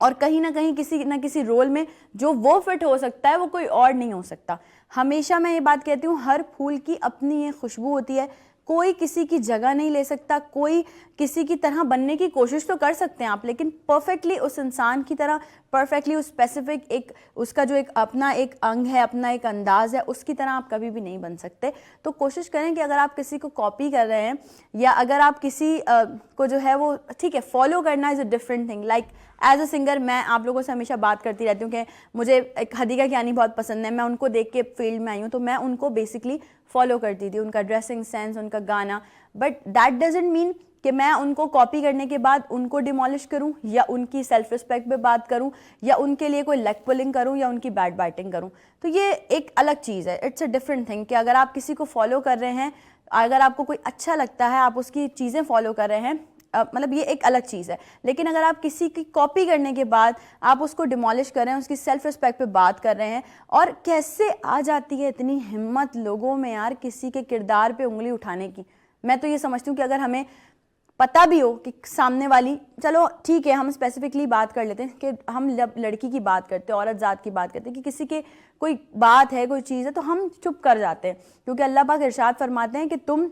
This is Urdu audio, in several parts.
اور کہیں نہ کہیں کسی نہ کسی رول میں جو وہ فٹ ہو سکتا ہے وہ کوئی اور نہیں ہو سکتا. ہمیشہ میں یہ بات کہتی ہوں, ہر پھول کی اپنی ایک خوشبو ہوتی ہے, کوئی کسی کی جگہ نہیں لے سکتا, کوئی کسی کی طرح بننے کی کوشش تو کر سکتے ہیں آپ, لیکن پرفیکٹلی اس انسان کی طرح, پرفیکٹلی اس اسپیسیفک ایک اس کا جو ایک اپنا ایک انگ ہے, اپنا ایک انداز ہے, اس کی طرح آپ کبھی بھی نہیں بن سکتے. تو کوشش کریں کہ اگر آپ کسی کو کاپی کر رہے ہیں یا اگر آپ کسی کو جو ہے وہ ٹھیک ہے فالو کرنا is a different thing. Like as a singer میں آپ لوگوں سے ہمیشہ بات کرتی رہتی ہوں کہ مجھے ایک حدیقہ کیانی بہت پسند ہے, میں ان کو دیکھ کے فیلڈ میں آئی ہوں, تو میں ان کو بیسکلی فالو کرتی تھی, ان کا ڈریسنگ سینس, ان کا گانا. بٹ دیٹ ڈزنٹ مین کہ میں ان کو کاپی کرنے کے بعد ان کو ڈیمالش کروں یا ان کی سیلف رسپیکٹ پہ بات کروں یا ان کے لیے کوئی لیگ پولنگ کروں یا ان کی بیڈ بائٹنگ کروں. تو یہ ایک الگ چیز ہے, اٹس اے ڈفرنٹ تھنگ کہ اگر آپ کسی کو فالو کر رہے ہیں, اگر آپ کو کوئی اچھا لگتا ہے, آپ اس کی چیزیں فالو کر رہے ہیں, مطلب یہ ایک الگ چیز ہے. لیکن اگر آپ کسی کی کاپی کرنے کے بعد آپ اس کو ڈیمالش کر رہے ہیں, اس کی سیلف رسپیکٹ پہ بات کر رہے ہیں, اور کیسے آ جاتی ہے اتنی ہمت لوگوں میں یار کسی کے کردار پہ انگلی اٹھانے کی. میں تو یہ سمجھتی ہوں کہ اگر ہمیں پتہ بھی ہو کہ سامنے والی, چلو ٹھیک ہے ہم اسپیسیفکلی بات کر لیتے ہیں کہ ہم جب لڑکی کی بات کرتے ہیں, عورت ذات کی بات کرتے ہیں, کہ کسی کے کوئی بات ہے, کوئی چیز ہے, تو ہم چپ کر جاتے ہیں, کیونکہ اللہ پاک ارشاد فرماتے ہیں کہ تم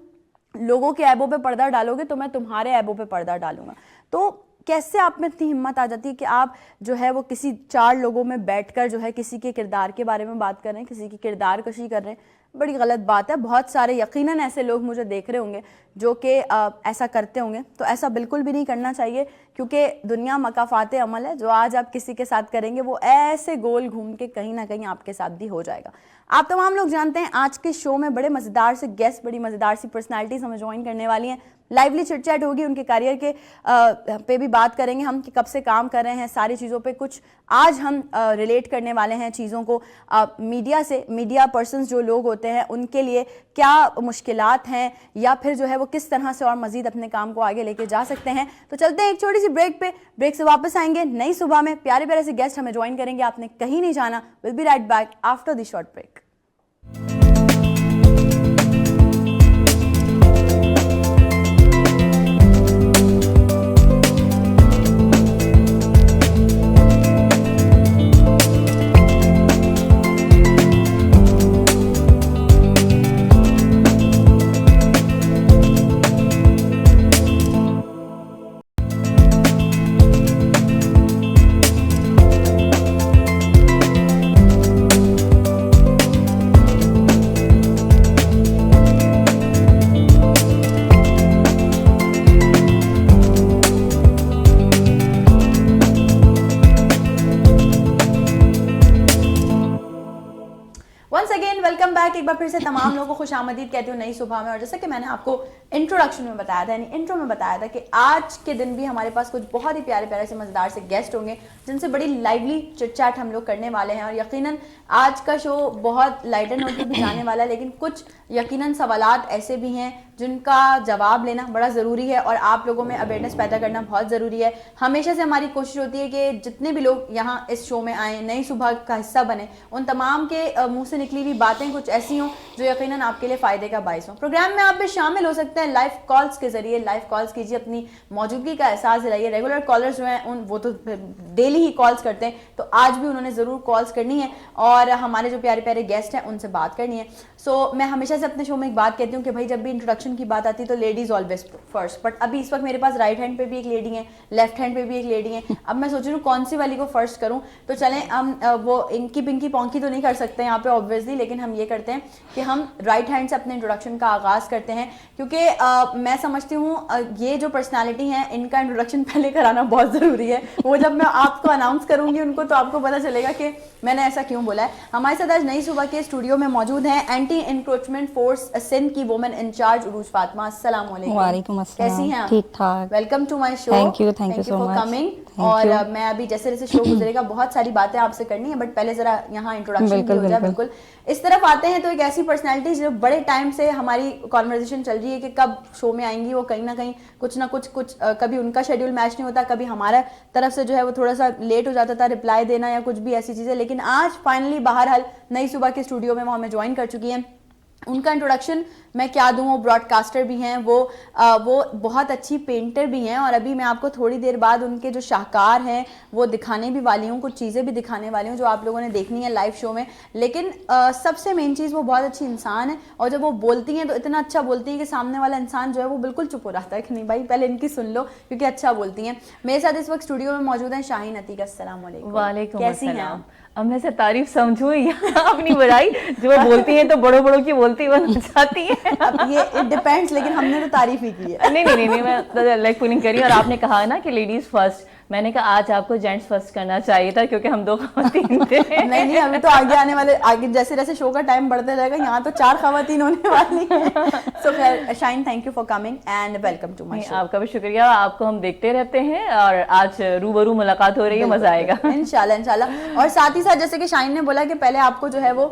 لوگوں کے عیبوں پہ پردہ ڈالو گے تو میں تمہارے عیبوں پہ پردہ ڈالوں گا. تو کیسے آپ میں اتنی ہمت آ جاتی ہے کہ آپ جو ہے وہ کسی 4 لوگوں میں بیٹھ کر جو ہے کسی کے کردار کے بارے میں بات کر رہے ہیں, کسی کی کردار کشی کر رہے ہیں. بڑی غلط بات ہے. بہت سارے یقیناً ایسے لوگ مجھے دیکھ رہے ہوں گے جو کہ ایسا کرتے ہوں گے, تو ایسا بالکل بھی نہیں کرنا چاہیے, کیونکہ دنیا مکافات عمل ہے. جو آج آپ کسی کے ساتھ کریں گے وہ ایسے گول گھوم کے کہیں نہ کہیں آپ کے ساتھ بھی ہو جائے گا. آپ تمام لوگ جانتے ہیں آج کے شو میں بڑے مزیدار سے گیسٹ, بڑی مزیدار سی پرسنالٹیز ہمیں جوائن کرنے والی ہیں. لائیولی چٹ چیٹ ہوگی, ان کے کیریئر کے پہ بھی بات کریں گے ہم کہ کب سے کام کر رہے ہیں, ساری چیزوں پہ کچھ آج ہم ریلیٹ کرنے والے ہیں چیزوں کو میڈیا سے. میڈیا پرسنز جو لوگ ہوتے ہیں ان کے لیے کیا مشکلات ہیں, یا پھر جو ہے وہ کس طرح سے اور مزید اپنے کام کو آگے لے کے جا سکتے ہیں. تو چلتے ہیں ایک چھوٹی سی بریک پہ, بریک سے واپس آئیں گے نئی صبح میں. پیارے پیارے سے گیسٹ ہمیں جوائن کریں گے, آپ نے کہیں نہیں جانا. Will be right back after the short break. ایک بار پھر سے تمام لوگوں کو خوش آمدید کہتی ہوں نئی صبح میں. اور جیسا کہ میں نے آپ کو انٹروڈکشن میں بتایا تھا, یعنی انٹرو میں بتایا تھا کہ آج کے دن بھی ہمارے پاس کچھ بہت ہی پیارے پیارے سے مزیدار سے گیسٹ ہوں گے جن سے بڑی لائیولی چٹ چیٹ ہم لوگ کرنے والے ہیں. اور یقیناً آج کا شو بہت لائٹ اینڈ ہوتی بھی جانے والا ہے, لیکن کچھ یقیناً سوالات ایسے بھی ہیں جن کا جواب لینا بڑا ضروری ہے اور آپ لوگوں میں اویئرنیس پیدا کرنا بہت ضروری ہے. ہمیشہ سے ہماری کوشش ہوتی ہے کہ جتنے بھی لوگ یہاں اس شو میں آئیں, نئی صبح کا حصہ بنیں, ان تمام کے منہ سے نکلی ہوئی باتیں کچھ ایسی ہوں جو یقیناً آپ کے لیے فائدے کا باعث ہوں. پروگرام میں آپ بھی شامل ہو سکتے ہیں لائیو کالز کے ذریعے. لائیو کالز کیجیے, اپنی موجودگی کا احساس دلائیے. ریگولر کالرز جو ہیں وہ تو ڈیلی ہی کالز کرتے ہیں, تو آج بھی انہوں نے ضرور کالز کرنی ہے اور ہمارے جو پیارے پیارے گیسٹ ہیں ان سے بات کرنی ہے. سو میں ہمیشہ سے اپنے شو میں ایک بات کہتی ہوں کہ بھائی جب بھی انٹروڈکشن کی بات آتی ہے تو لیڈیز آلویز فرسٹ. بٹ ابھی اس وقت میرے پاس رائٹ ہینڈ پہ بھی ایک لیڈی ہیں, لیفٹ ہینڈ پہ بھی ایک لیڈی ہیں. اب میں سوچ رہی ہوں کون سی والی کو فرسٹ کروں. تو چلیں ہم وہ انکی پنکی پونکی تو نہیں کر سکتے یہاں پہ آبویسلی, لیکن ہم یہ کرتے ہیں کہ ہم رائٹ ہینڈ سے اپنے انٹروڈکشن کا آغاز کرتے ہیں, کیونکہ میں سمجھتی ہوں یہ جو پرسنالٹی ہیں ان کا انٹروڈکشن پہلے کرانا بہت ضروری ہے. وہ جب میں آپ کو اناؤنس کروں گی ان کو تو آپ کو پتہ چلے گا کہ میں نے ایسا کیوں بولا ہے. ہمارے ساتھ آج نئی صبح کے اسٹوڈیو میں موجود ہیں اینٹی انکروچمنٹ فورس سندھ کی وومن انچارج عروج فاطمہ. السلام علیکم. وعلیکم السلام. کیسی ہیں آپ؟ ٹھیک ٹھاک. Welcome to my show. Thank you so much coming. اور میں ابھی جیسے جیسے شو گزرے گا بہت ساری باتیں آپ سے کرنی ہے, بٹ پہلے ذرا یہاں انٹروڈکشن بھی ہو جائے. بالکل اس طرف آتے ہیں تو ایک ایسی پرسنالٹی جو بڑے ٹائم سے ہماری کانورزیشن چل رہی ہے کہ کب شو میں آئیں گی. وہ کہیں نہ کہیں کچھ نہ کچھ کبھی ان کا شیڈیول میچ نہیں ہوتا, کبھی ہمارا طرف سے جو ہے وہ تھوڑا سا لیٹ ہو جاتا تھا رپلائی دینا یا کچھ بھی ایسی چیزیں, لیکن آج فائنلی بہرحال نئی صبح کے اسٹوڈیو میں وہ ہمیں جوائن کر چکی ہیں. ان کا انٹروڈکشن میں کیا دوں, وہ براڈ کاسٹر بھی ہیں, وہ بہت اچھی پینٹر بھی ہیں, اور ابھی میں آپ کو تھوڑی دیر بعد ان کے جو شاہکار ہیں وہ دکھانے بھی والی ہوں, کچھ چیزیں بھی دکھانے والی ہوں جو آپ لوگوں نے دیکھنی ہے لائیو شو میں. لیکن سب سے مین چیز وہ بہت اچھی انسان ہے, اور جب وہ بولتی ہیں تو اتنا اچھا بولتی ہیں کہ سامنے والا انسان جو ہے وہ بالکل چپ ہو رہتا ہے کہ نہیں بھائی پہلے ان کی سن لو کیونکہ اچھا بولتی ہیں. میرے ساتھ اس وقت اسٹوڈیو میں موجود ہیں شاہین عتیق. السلام علیکم. وعلیکم السلام. اب میں سے تعریف سمجھوں یا اپنی بڑائی, جو بولتی ہیں تو بڑوں بڑوں کی بولتی بننا چاہتی ہیں. اب یہ اٹ ڈیپینڈس, لیکن ہم نے تو تعریف ہی کی ہے. نہیں میں لائک پولنگ کری, اور آپ نے کہا نا کہ لیڈیز فرسٹ, میں نے کہا آج آپ کو جینٹس فرسٹ کرنا چاہیے تھا کیونکہ ہم 2 خواتین تھے. نہیں ابھی تو آگے آنے والے آگے جیسے جیسے شو کا ٹائم بڑھتا جائے گا یہاں تو 4 خواتین ہونے والی ہیں. سو خیر Shine, thank you for coming and welcome to my show. آپ کا بھی شکریہ, آپ کو ہم دیکھتے رہتے ہیں اور آج روبرو ملاقات ہو رہی ہے, مزہ آئے گا انشاءاللہ. اور ساتھ ہی ساتھ جیسے کہ شائن نے بولا کہ پہلے آپ کو جو ہے وہ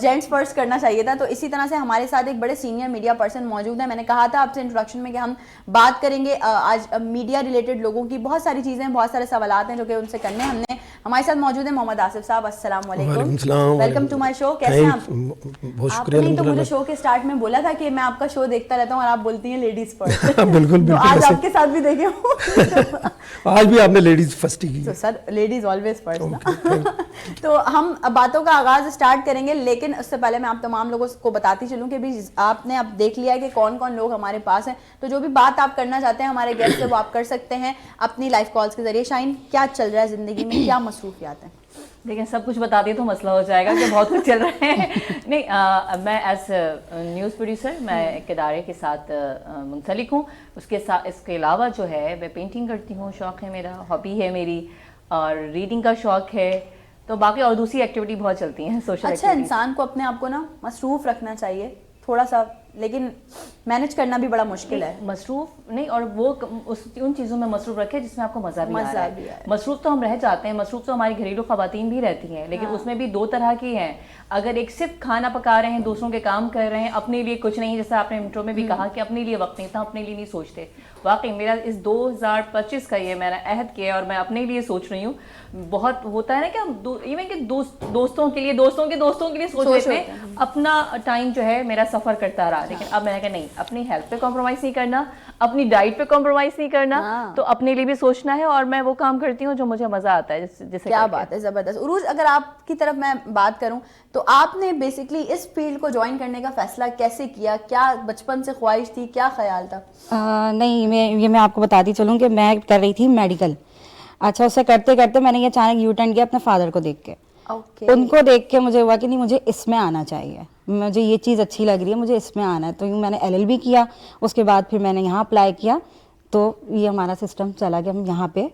جینٹس فرسٹ کرنا چاہیے تھا, تو اسی طرح سے ہمارے ساتھ ایک بڑے سینئر میڈیا پرسن موجود ہیں. میں نے کہا تھا آپ سے انٹروڈکشن میں کہ ہم بات کریں گے آج میڈیا ریلیٹڈ لوگوں کی بہت ساری چیزیں, بہت سارے سوالات ہیں جو کہ ان سے کرنے. ہم نے ہمارے ساتھ موجود ہیں محمد آصف صاحب. السلام علیکم, ویلکم ٹو مائی شو. کیسے ہیں آپ؟ بہت شکریہ. آپ نے تو مجھے شو کے سٹارٹ میں بولا تھا کہ میں آپ کا شو دیکھتا رہتا ہوں اور آپ بولتی ہیں لیڈیز فرسٹ. بالکل آج آپ کے ساتھ بھی دیکھے ہوں, آج بھی آپ نے لیڈیز فرسٹ ہی کی. تو سر لیڈیز آلویز فرسٹ. تو ہم باتوں کا آغاز اسٹارٹ کریں گے, لیکن اس سے پہلے میں آپ تمام لوگوں کو بتاتی چلوں کہ بھی آپ نے اب دیکھ لیا ہے کہ کون کون لوگ ہمارے پاس ہیں, تو جو بھی بات آپ کرنا چاہتے ہیں ہمارے گیسٹ سے وہ آپ کر سکتے ہیں اپنی لائف کالز کے ذریعے. شائن, کیا چل رہا ہے زندگی میں, کیا مصروفیات ہیں؟ دیکھیں سب کچھ بتا دیے تو مسئلہ ہو جائے گا کہ بہت کچھ چل رہا ہے. نہیں, میں ایز نیوز پروڈیوسر میں ایک ادارے کے ساتھ منسلک ہوں. اس کے علاوہ جو ہے میں پینٹنگ کرتی ہوں, شوق ہے میرا, ہابی ہے میری, اور ریڈنگ کا شوق ہے, تو باقی اور دوسری ایکٹیویٹی بہت چلتی ہیں سوشل. اچھا, انسان کو اپنے آپ کو نا مصروف رکھنا چاہیے تھوڑا سا, لیکن مینج کرنا بھی بڑا مشکل ہے. مصروف نہیں, اور وہ ان چیزوں میں مصروف رکھے جس میں آپ کو مزہ بھی آ رہا ہے. مصروف تو ہم رہ جاتے ہیں, مصروف تو ہماری گھریلو خواتین بھی رہتی ہیں, لیکن اس میں بھی 2 طرح کی ہیں. اگر ایک صرف کھانا پکا رہے ہیں, دوسروں کے کام کر رہے ہیں, اپنے لیے کچھ نہیں, جیسا آپ نے انٹرو میں بھی کہا کہ اپنے لیے وقت نہیں تھا, اپنے لیے نہیں سوچتے. واقعی میرا اس 2025 کا یہ میرا عہد کیا اور میں اپنے لیے سوچ رہی ہوں. بہت ہوتا ہے نا کہ ہم ایون کہ دوستوں کے لیے سوچ لیتے ہیں, اپنا ٹائم جو ہے میرا سفر کرتا رہا. لیکن اب میں نے کہا نہیں, اپنی ہیلتھ پہ کمپرومائز نہیں کرنا, اپنی ڈائٹ پہ کمپرومائز نہیں کرنا, تو اپنے لیے بھی سوچنا ہے, اور میں وہ کام کرتی ہوں جو مجھے مزہ آتا ہے. جیسے کیا بات ہے, زبردست. عروج, اگر آپ کی طرف میں بات کروں تو آپ نے بیسکلی اس فیلڈ کو جوائن کرنے کا فیصلہ کیسے کیا, کیا بچپن سے خواہش تھی, کیا خیال تھا؟ نہیں, میں آپ کو بتاتی چلوں کہ میں کر رہی تھی میڈیکل. اچھا, اسے کرتے کرتے میں نے یہ اچانک یو ٹرن کیا اپنے فادر کو دیکھ کے. ان کو دیکھ کے مجھے ہوا کہ نہیں, مجھے اس میں آنا چاہیے, مجھے یہ چیز اچھی لگ رہی ہے, مجھے اس میں آنا ہے. تو میں نے LLB کیا, اس کے بعد پھر میں نے یہاں اپلائی کیا, تو یہ ہمارا سسٹم چلا کہ ہم یہاں پہ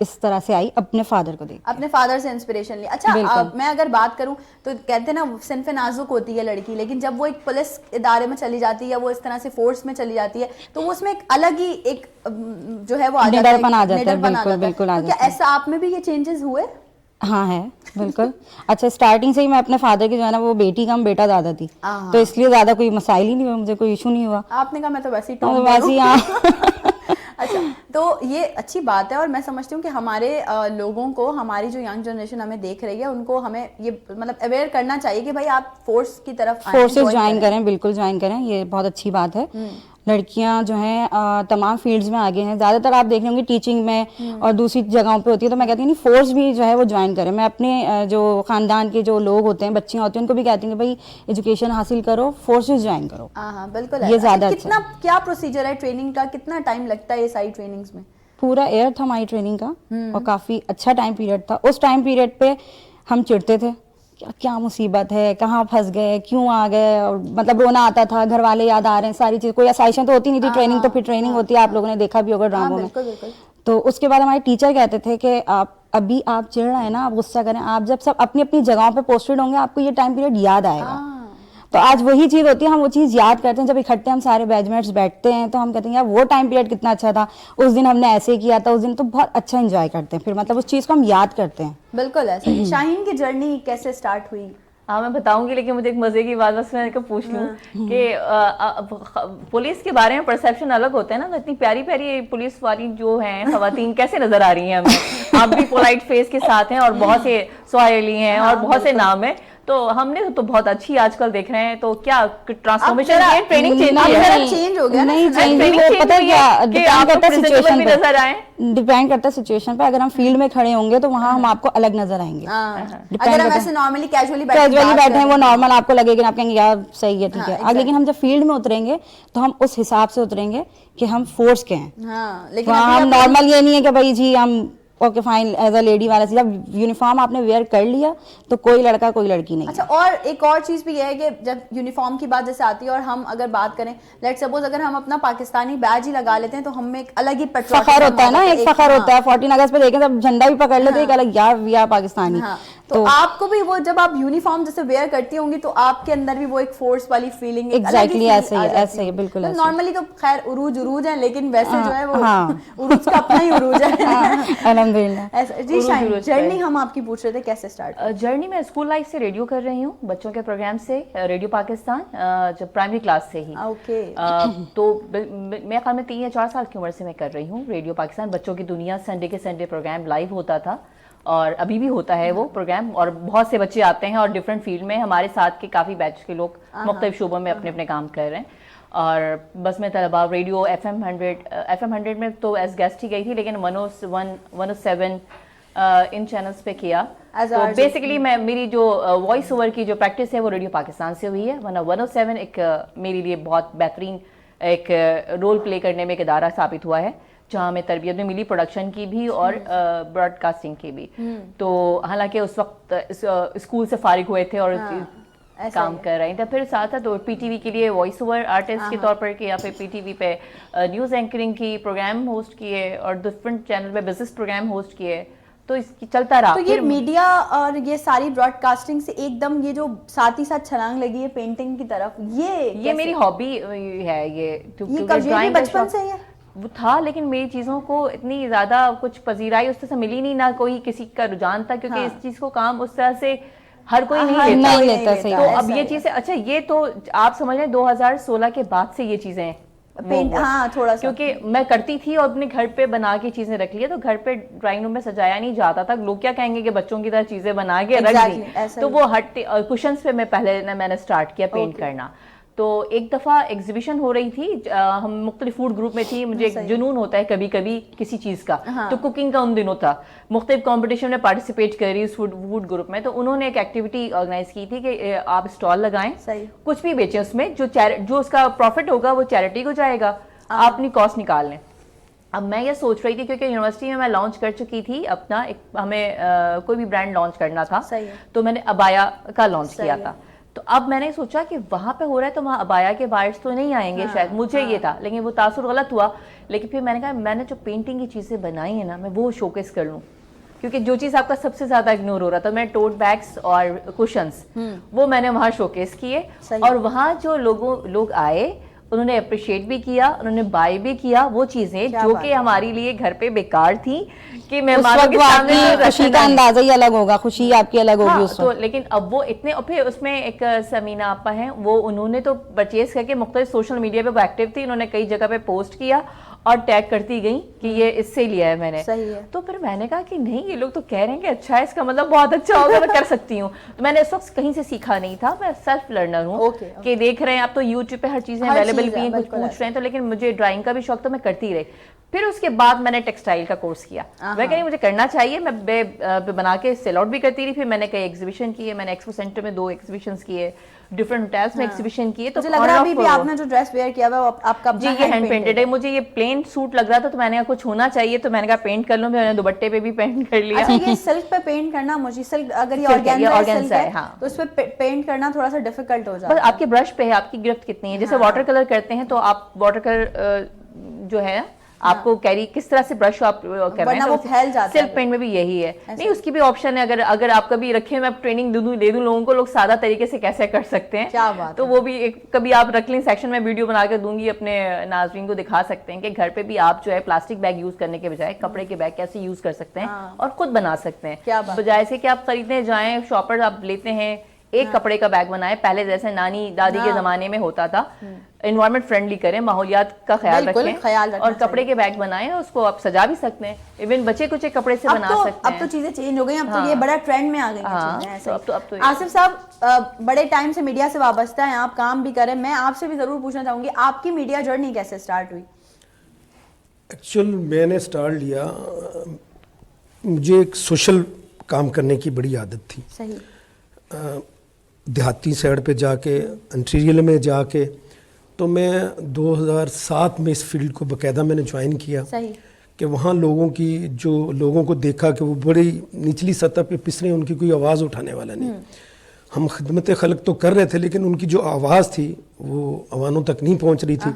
اس طرح سے آئی اپنے فادر کو دیکھ, اپنے فادر سے انسپریشن لی. اچھا, میں اگر بات کروں تو کہتے ہیں نا صنف نازک ہوتی ہے لڑکی, لیکن جب وہ ایک پولیس ادارے میں چلی جاتی ہے یا وہ اس طرح سے فورس میں چلی جاتی ہے تو وہ اس میں ایک الگ ہی ایک جو ہے وہ آ جاتا ہے. بالکل. تو کیا ایسا آپ میں بھی یہ چینجز ہوئے؟ ہاں ہے, بالکل. اچھا, اسٹارٹنگ سے ہی میں اپنے فادر کی جو ہے نا وہ بیٹی کم بیٹا زیادہ تھی, تو اس لیے زیادہ کوئی مسائل ہی نہیں ہوئے, مجھے کوئی ایشو نہیں ہوا. آپ نے کہا میں تو ویسے ہی اچھا, تو یہ اچھی بات ہے, اور میں سمجھتی ہوں کہ ہمارے لوگوں کو, ہماری جو ینگ جنریشن ہمیں دیکھ رہی ہے, ان کو ہمیں یہ مطلب اویئر کرنا چاہیے کہ بھائی آپ فورس کی طرف فورسز جوائن کریں. بالکل جوائن کریں, یہ بہت اچھی بات ہے. لڑکیاں جو ہیں تمام فیلڈز میں آگے ہیں, زیادہ تر آپ دیکھ لیں گے ٹیچنگ میں اور دوسری جگہوں پہ ہوتی ہے, تو میں کہتی ہوں فورس بھی جو ہے وہ جوائن کریں. میں اپنے جو خاندان کے جو لوگ ہوتے ہیں, بچیاں ہوتی ہیں, ان کو بھی کہتی ہوں کہ بھائی ایجوکیشن حاصل کرو, فورسز جوائن کرو. ہاں بالکل. یہ زیادہ کتنا کیا پروسیجر ہے ٹریننگ کا, کتنا ٹائم لگتا ہے یہ ساری ٹریننگز میں؟ پورا ایئر تھا ہماری ٹریننگ کا, اور کافی اچھا ٹائم پیریڈ تھا. اس ٹائم پیریڈ پہ ہم چڑھتے تھے, کیا مصیبت ہے, کہاں پھنس گئے, کیوں آ گئے, اور مطلب رونا آتا تھا, گھر والے یاد آ رہے ہیں, ساری چیز. کوئی اسائشن تو ہوتی نہیں تھی, ٹریننگ تو پھر ٹریننگ ہوتی ہے, آپ لوگوں نے دیکھا بھی ہوگا ڈراموں میں. تو اس کے بعد ہمارے ٹیچر کہتے تھے کہ ابھی آپ چڑھ رہے ہیں نا, آپ غصہ کریں, آپ جب سب اپنی اپنی جگہوں پہ پوسٹڈ ہوں گے آپ کو یہ ٹائم پیریڈ یاد آئے گا. تو آج وہی چیز ہوتی ہے, ہم وہ چیز یاد کرتے ہیں جب اکٹھے ہم سارے بیچ میٹس بیٹھتے ہیں, تو ہم کہتے ہیں یار وہ ٹائم پیریڈ کتنا اچھا تھا, اس دن ہم نے ایسے کیا تھا, اس دن تو بہت اچھا انجوائے کرتے ہیں, پھر مطلب اس چیز کو ہم یاد کرتے ہیں. بالکل ایسا ہی. شاہین کی جرنی کیسے سٹارٹ ہوئی؟ ہاں میں بتاؤں گی, لیکن مجھے ایک مزے کی بات بس میں پوچھ لوں کہ پولیس کے بارے میں پرسیپشن الگ ہوتا ہے نا, اتنی پیاری پیاری پولیس والی جو ہیں خواتین کیسے نظر آ رہی ہیں ہمیں؟ آپ بھی پولائٹ فیس کے ساتھ ہیں, اور بہت سے سہیلی ہیں اور بہت سے نام ہیں, تو ہم نے تو بہت اچھی آج کل دیکھ رہے ہیں. تو کیا ٹرانسفارمیشن ذرا- ہے, ٹریننگ چینج اب کی ذرا ہے, change ہو گیا نا. نہیں training چینج change پتہ ہوئی ہے کیا کہ ڈیپینڈ آپ کرتا ہے presentable سچویشن بھی پہ, نظر آئیں. ڈیپینڈ کرتا ہے سچویشن پہ. اگر ہم فیلڈ میں کھڑے ہوں گے تو وہاں ہم آپ کو الگ نظر آئیں گے. اگر ہم ایسے نارملی کیجولی بیٹھے ہیں وہ نارمل آپ کو لگے گا, آپ کہیں گے یار صحیح ہے ٹھیک ہے. اب لیکن ہم جب فیلڈ میں اتریں گے تو ہم اس حساب سے اتریں گے کہ ہم فورس کے ہیں. ہاں لیکن وہاں ہم نارمل یہ نہیں ہے کہ بھائی جی ہم okay fine as a lady والا. جب یونیفارم آپ نے ویئر کر لیا تو کوئی لڑکا کوئی لڑکی نہیں. اچھا, اور ایک اور چیز بھی یہ ہے کہ جب یونیفارم کی بات جیسے آتی ہے, اور ہم اگر بات کریں لیٹ سپوز اگر ہم اپنا پاکستانی بیج ہی لگا لیتے ہیں تو ہمیں ایک الگ ہی فخر ہوتا ہے نا, ایک فخر ہوتا ہے. 14 اگست پہ دیکھیں جب جھنڈا بھی پکڑ لیتے ایک الگ یار وی آر پاکستانی. تو آپ کو بھی وہ جب آپ یونیفارم جیسے ویئر کرتی ہوں گی تو آپ کے اندر بھی وہ ایک فورس والی فیلنگ ایگزیکٹلی ایسے ہی بالکل. نارملی تو خیر عروج ہے, لیکن ویسے جو ہے وہ عروج کا اپنا ہی عروج ہے. الحمدللہ. جی شاہین, جرنی ہم آپ کی پوچھ رہے تھے کیسے اسٹارٹ؟ جرنی میں اسکول لائف سے ریڈیو کر رہی ہوں, بچوں کے پروگرام سے, ریڈیو پاکستان, جب پرائمری کلاس سے ہی. تو میرے خیال میں 3 یا 4 سال کی عمر سے میں کر رہی ہوں ریڈیو پاکستان. بچوں کی دنیا سنڈے کے سنڈے پروگرام لائیو ہوتا تھا, اور ابھی بھی ہوتا ہے وہ پروگرام, اور بہت سے بچے آتے ہیں اور ڈفرینٹ فیلڈ میں ہمارے ساتھ کے کافی بیچ کے لوگ مختلف شعبوں میں اپنے اپنے کام کر رہے ہیں. اور بس میں طلبا ریڈیو FM 100 میں تو ایز گیسٹ ہی گئی تھی, لیکن 101 107 ان چینلز پہ کیا. تو بیسیکلی میں میری جو وائس اوور کی جو پریکٹس ہے وہ ریڈیو پاکستان سے ہوئی ہے. 107 ایک میرے لیے بہت بہترین ایک رول پلے کرنے میں ایک ادارہ ثابت ہوا ہے, جہاں ہمیں تربیت میں ملی پروڈکشن کی بھی اور براڈ کاسٹنگ کی بھی. تو حالانکہ اس وقت اسکول سے فارغ ہوئے تھے اور کام کر رہے تھے, پھر ساتھ ساتھ پی ٹی وی کے لیے وائس اوور آرٹسٹ کے طور پر کیا, پھر پی ٹی وی پہ نیوز اینکرنگ کی, پروگرام ہوسٹ کیے, اور ڈفرینٹ چینل پہ بزنس پروگرام ہوسٹ کیے. تو اس کی چلتا رہا. تو یہ میڈیا اور یہ ساری براڈ کاسٹنگ سے ایک دم یہ جو ساتھ ہی ساتھ چھلانگ لگی ہے پینٹنگ کی طرف, یہ میری ہابی ہے. یہ بچپن سے ہے وہ تھا, لیکن میری چیزوں کو اتنی زیادہ کچھ پذیرائی اس طرح سے ملی نہیں, نہ کوئی کسی کا رجحان تھا, کیونکہ اس چیز کو کام اس طرح سے ہر کوئی نہیں لیتا. تو اب یہ چیزیں, اچھا یہ تو آپ سمجھ رہے ہیں 2016 کے بعد سے یہ چیزیں تھوڑا سا, کیونکہ میں کرتی تھی اور اپنے گھر پہ بنا کے چیزیں رکھ لی, تو گھر پہ ڈرائنگ روم میں سجایا نہیں جاتا تھا. لوگ کیا کہیں گے کہ بچوں کی طرح چیزیں بنا کے رکھ دی, تو وہ ہٹتے. کوشنس پہ میں نے اسٹارٹ کیا پینٹ کرنا. تو ایک دفعہ ایگزیبیشن ہو رہی تھی, ہم مختلف فوڈ گروپ میں تھی. مجھے ایک جنون ہوتا ہے کبھی کبھی کسی چیز کا, تو کوکنگ کا ان دنوں تھا. مختلف کمپٹیشن میں پارٹیسپیٹ کر رہی اس فوڈ گروپ میں. تو انہوں نے ایک ایکٹیویٹی آرگنائز کی تھی کہ آپ اسٹال لگائیں, کچھ بھی بیچیں, اس میں جو اس کا پروفٹ ہوگا وہ چیریٹی کو جائے گا, آپ اپنی کاسٹ نکال لیں. اب میں یہ سوچ رہی تھی کیونکہ یونیورسٹی میں لانچ کر چکی تھی اپنا ہمیں کوئی بھی برانڈ لانچ کرنا تھا, تو میں نے ابایا کا لانچ کیا تھا. تو اب میں نے سوچا کہ وہاں پہ ہو رہا ہے تو وہاں ابایا کے بائرس تو نہیں آئیں گے شاید, مجھے یہ تھا, لیکن وہ تاثر غلط ہوا. لیکن پھر میں نے کہا میں نے جو پینٹنگ کی چیزیں بنائی ہیں نا, میں وہ شوکیس کر لوں, کیونکہ جو چیز آپ کا سب سے زیادہ اگنور ہو رہا تھا, میں ٹوٹ بیگس اور کوشنس, وہ میں نے وہاں شوکیس کیے. اور وہاں جو لوگ آئے انہوں نے اپریشیٹ بھی کیا, انہوں نے بائی بھی کیا وہ چیزیں جو کہ ہماری لیے گھر پہ بیکار تھیں, کہ مہمانوں کے سامنے خوشی کا اندازہ ہی الگ ہوگا, خوشی آپ کی الگ ہوگی اس تو. لیکن اب وہ اتنے, اور پھر اس میں ایک سمینا آپا ہیں, وہ انہوں نے تو پرچیز کر کے مختلف سوشل میڈیا پہ وہ ایکٹیو تھی, انہوں نے کئی جگہ پہ پوسٹ کیا اور ٹیگ کرتی گئی کہ یہ اس سے لیا ہے میں نے. تو پھر میں نے کہا کہ نہیں, یہ لوگ تو کہہ رہے ہیں کہ اچھا ہے, اس کا مطلب بہت اچھا ہوگا, میں کر سکتی ہوں. تو میں نے اس وقت کہیں سے سیکھا نہیں تھا, میں سیلف لرنر ہوں, کہ دیکھ رہے ہیں اب تو یوٹیوب پہ ہر چیزیں اویلیبل بھی ہیں, کچھ پوچھ رہے ہیں. تو لیکن مجھے ڈرائنگ کا بھی شوق تھا, میں کرتی رہی. پھر اس کے بعد میں نے ٹیکسٹائل کا کورس کیا, میں کہہ رہی مجھے کرنا چاہیے, میں بنا کے سیل آؤٹ بھی کرتی رہی. پھر میں نے کئی ایگزیبیشن کیے, میں نے ایکسپو سینٹر میں 2 ایگزیبیشنز کیے, ڈفرینٹ ہوٹلس میں ایگزیبیشن کیے. تو لگ رہا ہے آپ نے جو ڈریس ویئر کیا ہوا آپ کا جی یہ ہینڈ پینٹڈ ہے. مجھے یہ پلین سوٹ لگ رہا تھا, تو میں نے کہا کچھ ہونا چاہیے, تو میں نے کہا پینٹ کر لوں. میں نے دوپٹے پہ بھی پینٹ کر لیا. یہ سلک پہ پینٹ کرنا, مجھے سلک اگر یہ آرگینزا ہے تو اس پہ پینٹ کرنا تھوڑا سا ڈیفیکلٹ ہو جاتا ہے. بس آپ کے برش پہ ہے, آپ کی گرفت کتنی ہے. جیسے واٹر کلر کرتے ہیں تو آپ واٹر کلر جو ہے آپ کو کیری کس طرح سے برش آپ کر رہے ہیں, سلک پینٹ میں بھی یہی ہے. نہیں اس کی بھی آپشن ہے, اگر آپ کبھی رکھے, میں ٹریننگ دے دوں لوگوں کو, لوگ سادہ طریقے سے کیسے کر سکتے ہیں, تو وہ بھی کبھی آپ رکھ لیں سیکشن میں, ویڈیو بنا کے دوں گی, اپنے ناظرین کو دکھا سکتے ہیں کہ گھر پہ بھی آپ جو ہے پلاسٹک بیگ یوز کرنے کے بجائے کپڑے کے بیگ کیسے یوز کر سکتے ہیں اور خود بنا سکتے ہیں, بجائے سے کہ آپ خریدنے جائیں, شاپر آپ لیتے ہیں ایک کپڑے کا بیگ بنائیں, پہلے جیسے نانی دادی کے زمانے میں ہوتا تھا, انوائرمنٹ فرینڈلی کریں, ماحولیات کا خیال رکھیں, اور کپڑے کے بیگ بنائیں, اس کو آپ سجا بھی سکتے ہیں, ایون بچے کچھ کپڑے سے بنا سکتے ہیں. اب تو چیزیں چینج ہو گئی, اب تو یہ بڑا ٹرینڈ میں آ گئی ہیں. آصف صاحب بڑے ٹائم سے میڈیا سے وابستہ ہیں, آپ کام بھی کریں, میں آپ سے بھی ضرور پوچھنا چاہوں گی آپ کی میڈیا جرنی کیسے اسٹارٹ ہوئی؟ ایکچوئل میں نے اسٹارٹ لیا, مجھے ایک سوشل کام کرنے کی بڑی عادت تھی. صحیح. دیہاتی سائڈ پہ جا کے, انٹیریل میں جا کے, تو میں 2007 میں اس فیلڈ کو باقاعدہ میں نے جوائن کیا. صحیح. کہ وہاں لوگوں کو دیکھا کہ وہ بڑی نچلی سطح پہ پس رہے ہیں, ان کی کوئی آواز اٹھانے والا نہیں. ہم خدمت خلق تو کر رہے تھے لیکن ان کی جو آواز تھی وہ عوانوں تک نہیں پہنچ رہی تھی.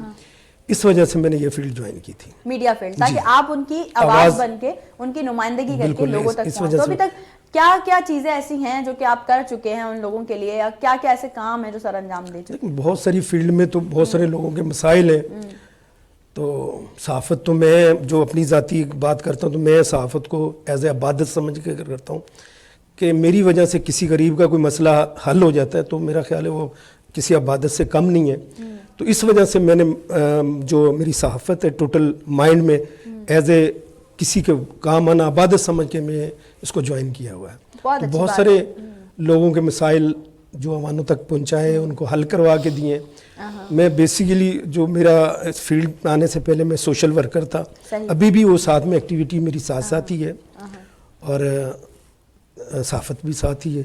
اس وجہ سے میں نے یہ فیلڈ جوائن کی تھی, میڈیا فیلڈ, تاکہ آپ ان کی آواز بن کے ان کی نمائندگی کر کے لوگوں تک پہنچ. تو ابھی تک کیا کیا چیزیں ایسی ہیں جو کہ آپ کر چکے ہیں ان لوگوں کے لیے, یا کیا کیا ایسے کام ہیں جو سر انجام دے چکے ہیں؟ بہت ساری فیلڈ میں تو بہت سارے لوگوں کے مسائل ہیں. تو صحافت تو میں جو اپنی ذاتی بات کرتا ہوں تو میں صحافت کو ایز اے عبادت سمجھ کے کرتا ہوں کہ میری وجہ سے کسی غریب کا کوئی مسئلہ حل ہو جاتا ہے تو میرا خیال ہے وہ کسی عبادت سے کم نہیں ہے. تو اس وجہ سے میں نے جو میری صحافت ہے ٹوٹل مائنڈ میں ایز اے کسی کے کام آنا عبادت سمجھ کے میں اس کو جوائن کیا ہوا ہے. بہت سارے لوگوں کے مسائل جو عواموں تک پہنچائے, ان کو حل کروا کے دیے. میں بیسیکلی جو میرا اس فیلڈ میں آنے سے پہلے میں سوشل ورکر تھا, ابھی بھی وہ ساتھ میں ایکٹیویٹی میری ساتھ ساتھ ہی ہے, اور صحافت بھی ساتھ ہی ہے.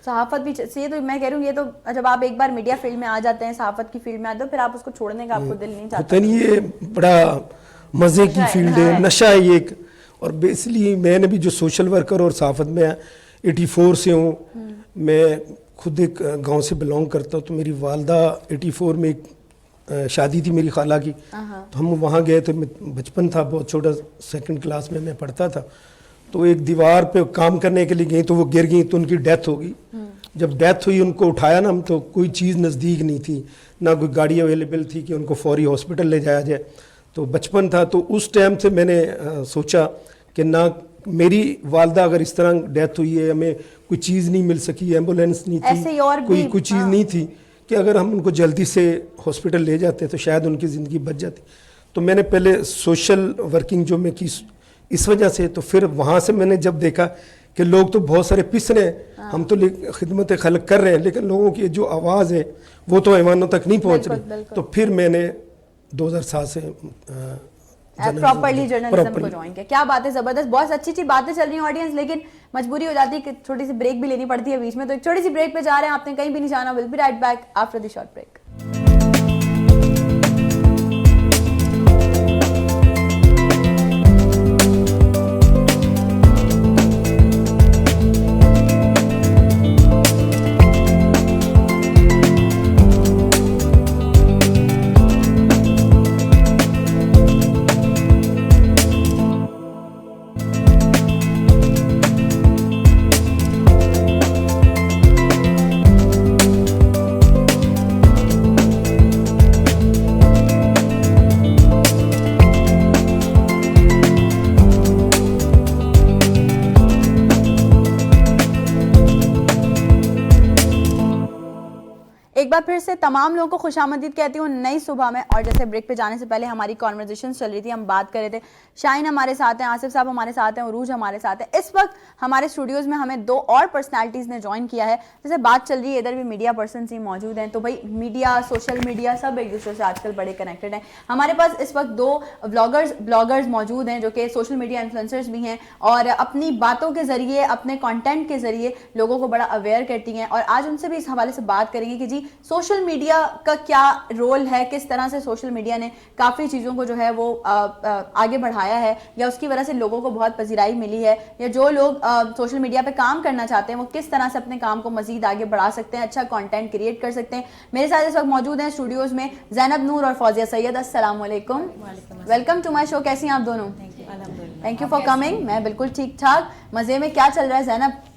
صحافت بھی یہ تو میں کہہ رہی ہوں, یہ تو جب آپ ایک بار میڈیا فیلڈ میں آ جاتے ہیں, صحافت کی فیلڈ میں آتے ہو, پھر آپ اس کو چھوڑنے کا آپ کو دل نہیں چاہتا. یہ بڑا مزے کی فیلڈ ہے, نشہ ہے ایک. اور بیسیکلی میں نے بھی جو سوشل ورکر اور صحافت میں 84 سے ہوں, میں خود ایک گاؤں سے بلانگ کرتا ہوں. تو میری والدہ 84 میں ایک شادی تھی میری خالہ کی, تو ہم وہاں گئے تو بچپن تھا, بہت چھوٹا, 2nd کلاس میں پڑھتا تھا. تو ایک دیوار پہ کام کرنے کے لیے گئی تو وہ گر گئی, تو ان کی ڈیتھ ہو گئی. جب ڈیتھ ہوئی ان کو اٹھایا نا ہم, تو کوئی چیز نزدیک نہیں تھی, نہ کوئی گاڑی اویلیبل تھی کہ ان کو فوری ہاسپٹل لے جایا جائے. تو بچپن تھا, تو اس ٹائم سے میں نے سوچا کہ نہ میری والدہ اگر اس طرح ڈیتھ ہوئی ہے, ہمیں کوئی چیز نہیں مل سکی, ایمبولینس نہیں تھی, کوئی چیز نہیں تھی کہ اگر ہم ان کو جلدی سے ہاسپٹل لے جاتے تو شاید ان کی زندگی بچ جاتی. تو میں نے پہلے سوشل ورکنگ جو میں کی اس وجہ سے, تو پھر وہاں سے میں نے جب دیکھا کہ لوگ تو بہت سارے پس رہے ہیں, ہم تو خدمت خلق کر رہے ہیں, لیکن لوگوں کی جو آواز ہے وہ تو ایوانوں تک نہیں پہنچ رہی. تو پھر میں نے 2007 سے پراپرلی جرنلزم کو جوائن کیا. کیا بات ہے, زبردست, بہت اچھی اچھی باتیں چل رہی ہیں آڈینس, لیکن مجبوری ہو جاتی ہے کہ چھوٹی سی بریک بھی لینی پڑتی ہے بیچ میں. تو ایک چھوٹی سی بریک پہ جا رہے ہیں, آپ نے کہیں بھی نہیں جانا. Will be right back after the short break. ایک بار پھر سے تمام لوگوں کو خوش آمدید کہتی ہوں نئی صبح میں. اور جیسے بریک پہ جانے سے پہلے ہماری کانورزیشن چل رہی تھی, ہم بات کر رہے تھے, شاہین ہمارے ساتھ ہیں, آصف صاحب ہمارے ساتھ ہیں, عروج ہمارے ساتھ ہیں. اس وقت ہمارے اسٹوڈیوز میں ہمیں 2 اور پرسنالٹیز نے جوائن کیا ہے. جیسے بات چل رہی ہے ادھر بھی میڈیا پرسنز ہی موجود ہیں, تو بھائی میڈیا, سوشل میڈیا سب ایک دوسرے سے آج کل بڑے کنیکٹڈ ہیں. ہمارے پاس اس وقت 2 بلاگرز موجود ہیں جو کہ سوشل میڈیا انفلوئنسرز بھی ہیں, اور اپنی باتوں کے ذریعے, اپنے کانٹینٹ کے ذریعے لوگوں کو بڑا اویئر کرتی ہیں. اور آج ان سے بھی اس حوالے سے بات کریں گے کہ جی سوشل میڈیا کا کیا رول ہے, کس طرح سے سوشل میڈیا نے کافی چیزوں کو جو ہے وہ آگے بڑھایا ہے, یا اس کی وجہ سے لوگوں کو بہت پذیرائی ملی ہے, یا جو لوگ سوشل میڈیا پہ کام کرنا چاہتے ہیں وہ کس طرح سے اپنے کام کو مزید آگے بڑھا سکتے ہیں, اچھا کانٹینٹ کریٹ کر سکتے ہیں. میرے ساتھ اس وقت موجود ہیں اسٹوڈیوز میں زینب نور اور فوزیہ سید. السلام علیکم, ویلکم ٹو مائی شو. کیسی ہیں آپ دونوں؟ Thank you for coming. میں بالکل ٹھیک ٹھاک, مزے میں. کیا چل رہا ہے زینب؟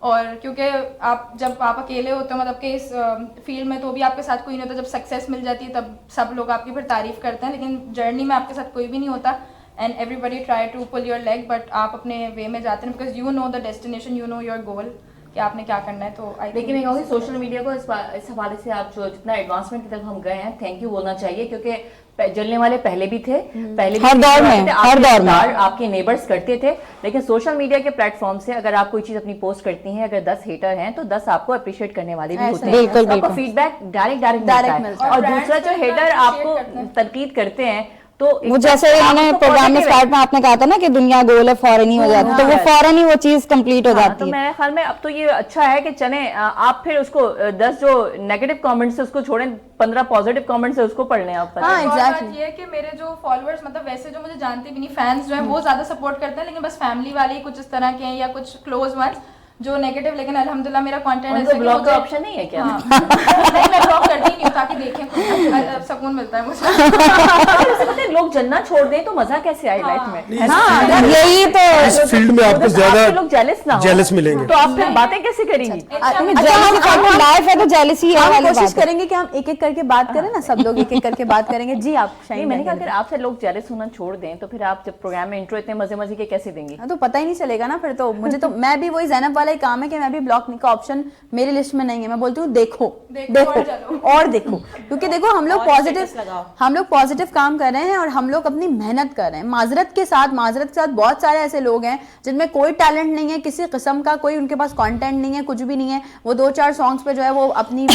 اور کیونکہ جب آپ اکیلے ہوتے ہو مطلب کہ اس فیلڈ میں تو بھی آپ کے ساتھ کوئی نہیں ہوتا, جب سکسیس مل جاتی ہے تب سب لوگ آپ کی پھر تعریف کرتے ہیں, لیکن جرنی میں آپ کے ساتھ کوئی بھی نہیں ہوتا. And everybody try to pull your leg, but آپ اپنے وے میں جاتے ہیں because you know the destination, you know your goal کہ آپ نے کیا کرنا ہے. تو لیکن میں کہوں گی سوشل میڈیا کو اس حوالے سے آپ جو جتنا ایڈوانسمنٹ کی طرف ہم گئے ہیں, تھینک یو بولنا چاہیے, کیونکہ جلنے والے پہلے بھی تھے, پہلے ہر دور میں آپ کے نیبرز کرتے تھے, لیکن سوشل میڈیا کے پلیٹ فارم سے اگر آپ کوئی چیز اپنی پوسٹ کرتی ہیں, اگر 10 ہیٹر ہیں تو 10 آپ کو اپریشیٹ کرنے والے بھی ہوتے ہیں, آپ کو فیڈ بیک ڈائریکٹ ملتا ہے, اور دوسرا جو ہیٹر آپ کو تنقید کرتے ہیں تو وہ جیسے انہوں نے پروگرام میں اسٹارٹ میں آپ نے کہا تھا نا کہ دنیا گول ہے فوراً ہی ہو جاتی ہے, تو وہ فوراً ہی وہ چیز کمپلیٹ ہو جاتی ہے. تو میرے خیال میں اب تو یہ اچھا ہے کہ چلیں آپ پھر اس کو 10 جو نیگیٹو کامنٹس اس کو چھوڑیں, 15 پازیٹیو کامنٹس اس کو پڑھ لیں آپ. ہاں ایگزیکٹلی, یہ ہے کہ میرے جو فالوورز مطلب ویسے جو مجھے جانتے بھی نہیں, فینس جو ہیں وہ زیادہ سپورٹ کرتے ہیں, لیکن بس فیملی والے کچھ اس طرح کے ہیں یا کچھ کلوز ونس جو نیگیٹو, لیکن الحمدللہ میرا کانٹینٹ ایسا ہے بلاک کا آپشن نہیں ہے کیا؟ نہیں میں بلاک کرتی نہیں ہوں تاکہ دیکھیں, سکون ملتا ہے مجھے. لوگ جلنا چھوڑ دیں تو مزہ کیسے آئے لائف میں؟ یہی تو اس فیلڈ میں آپ کو زیادہ لوگ جیلس نہ جیلس ملیں گے, تو آپ پھر باتیں کیسے کریں گی؟ لائف ہے تو جیلسی ہے, ہم کوشش کریں گے کہ ہم ایک ایک کر کے بات کریں نا, سب لوگ ایک ایک کر کے بات کریں گے. جی آپ میں نے کہا اگر آپ سے لوگ جیلس ہونا چھوڑ دیں تو پھر آپ جب پروگرام میں انٹرو اتنے مزے کے کیسے دیں گے؟ تو پتہ ہی نہیں چلے گا نا پھر تو. مجھے تو میں بھی وہی زینب والا ہی کام ہے کہ میں بھی بلاک کا آپشن میری لسٹ میں نہیں ہے, میں بولتی ہوں دیکھو اور دیکھو, کیونکہ دیکھو ہم لوگ پازیٹیو کام کر رہے ہیں اور ہم لوگ اپنی محنت کر رہے ہیں معذرت کے ساتھ بہت سارے ایسے لوگ ہیں جن میں کوئی ٹیلنٹ نہیں ہے کسی قسم کا, کوئی ان کے پاس کانٹینٹ نہیں ہے, کچھ بھی نہیں ہے, وہ 2-4 سانگس پہ جو ہے وہ اپنی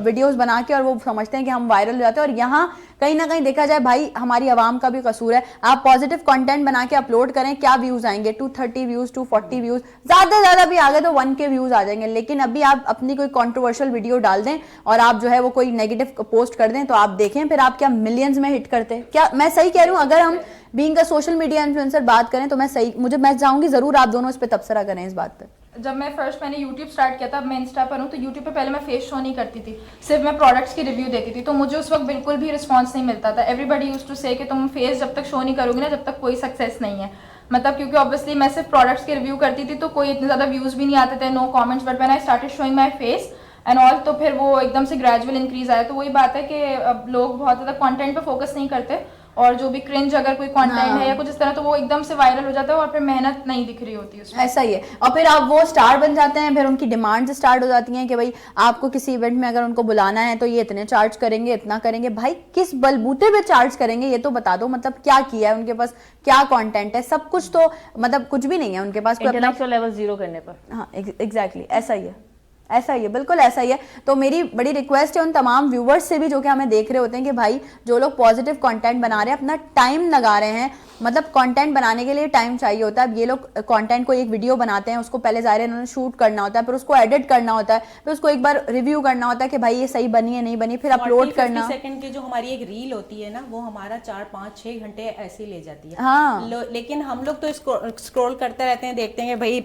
ویڈیوز بنا کے اور وہ سمجھتے ہیں کہ ہم وائرل ہو جاتے ہیں. اور یہاں کہیں نہ کہیں دیکھا جائے بھائی ہماری عوام کا بھی قصور ہے. آپ پازیٹیو کانٹینٹ بنا کے اپلوڈ کریں, کیا ویوز آئیں گے, 230 ویوز 240 ویوز, زیادہ سے زیادہ بھی آگے تو 1K ویوز آ جائیں گے. لیکن ابھی آپ اپنی کوئی کنٹروورشل ویڈیو ڈال دیں اور آپ جو ہے وہ کوئی نیگیٹو پوسٹ کر دیں تو آپ دیکھیں پھر آپ کیا ملینز میں ہٹ کرتے. کیا میں صحیح کہہ رہی ہوں؟ اگر ہم being a social media influencer بات کریں تو میں چاہوں گی ضرور آپ دونوں اس پہ تبصرہ کریں اس بات پہ. جب میں نے یوٹیوب اسٹارٹ کیا تھا, اب میں انسٹا پر ہوں, تو یوٹیوب پہ پہلے میں فیس شو نہیں کرتی تھی, صرف میں پروڈکٹس کی ریویو دیتی تھی, تو مجھے اس وقت بالکل بھی رسپانس نہیں ملتا تھا. ایوری بڈی یوز ٹو سے کہ تم فیس جب تک شو نہیں کرو گی نا جب تک کوئی سکسیس نہیں ہے, مطلب کیونکہ obviously میں صرف پروڈکٹس کی ریویو کرتی تھی تو کوئی اتنے زیادہ ویوز بھی نہیں آتے تھے, no comments, but when I started showing my face and all تو پھر وہ ایک دم سے گریجول انکریز آیا. تو وہی بات ہے کہ اب لوگ بہت زیادہ کانٹینٹ پہ فوکس نہیں کرتے, اور جو بھی کرنج اگر کوئی کانٹینٹ ہے یا کچھ اس طرح تو وہ ایک دم سے وائرل ہو جاتا ہے اور پھر محنت نہیں دکھ رہی ہوتی اس میں. ایسا ہی ہے, اور پھر آپ وہ اسٹار بن جاتے ہیں, پھر ان کی ڈیمانڈز اسٹارٹ ہو جاتی ہیں کہ بھائی آپ کو کسی ایونٹ میں اگر ان کو بلانا ہے تو یہ اتنے چارج کریں گے, اتنا کریں گے. بھائی کس بلبوتے پہ چارج کریں گے یہ تو بتا دو, مطلب کیا کیا ہے ان کے پاس, کیا کانٹینٹ ہے, سب کچھ تو مطلب کچھ بھی نہیں ہے ان کے پاس. انٹلیکچوئل لیول 0 کرنے پر. ہاں ایگزیکٹلی ایسا ہی ہے, بالکل ایسا ہی ہے. تو میری بڑی ریکویسٹ ہے ان تمام ویورز سے بھی جو کہ ہمیں دیکھ رہے ہوتے ہیں کہ بھائی جو لوگ پازیٹیو کانٹینٹ بنا رہے ہیں, اپنا ٹائم لگا رہے ہیں, مطلب کانٹینٹ بنانے کے لیے ٹائم چاہیے ہوتا ہے. اب یہ لوگ کانٹینٹ کو ایک ویڈیو بناتے ہیں, اس کو پہلے ظاہر انہوں نے شوٹ کرنا ہوتا ہے, پھر اس کو ایڈٹ کرنا ہوتا ہے, پھر اس کو ایک بار ریویو کرنا ہوتا ہے کہ بھائی یہ صحیح بنی ہے نہیں بنی, پھر اپلوڈ کرنا. 40 سیکنڈ کی جو ہماری ایک ریل ہوتی ہے نا وہ ہمارا 4-5-6 گھنٹے ایسے ہی لے جاتی ہے. ہاں لیکن ہم لوگ تو اسکرول کرتے رہتے ہیں, دیکھتے ہیں کہ بھائی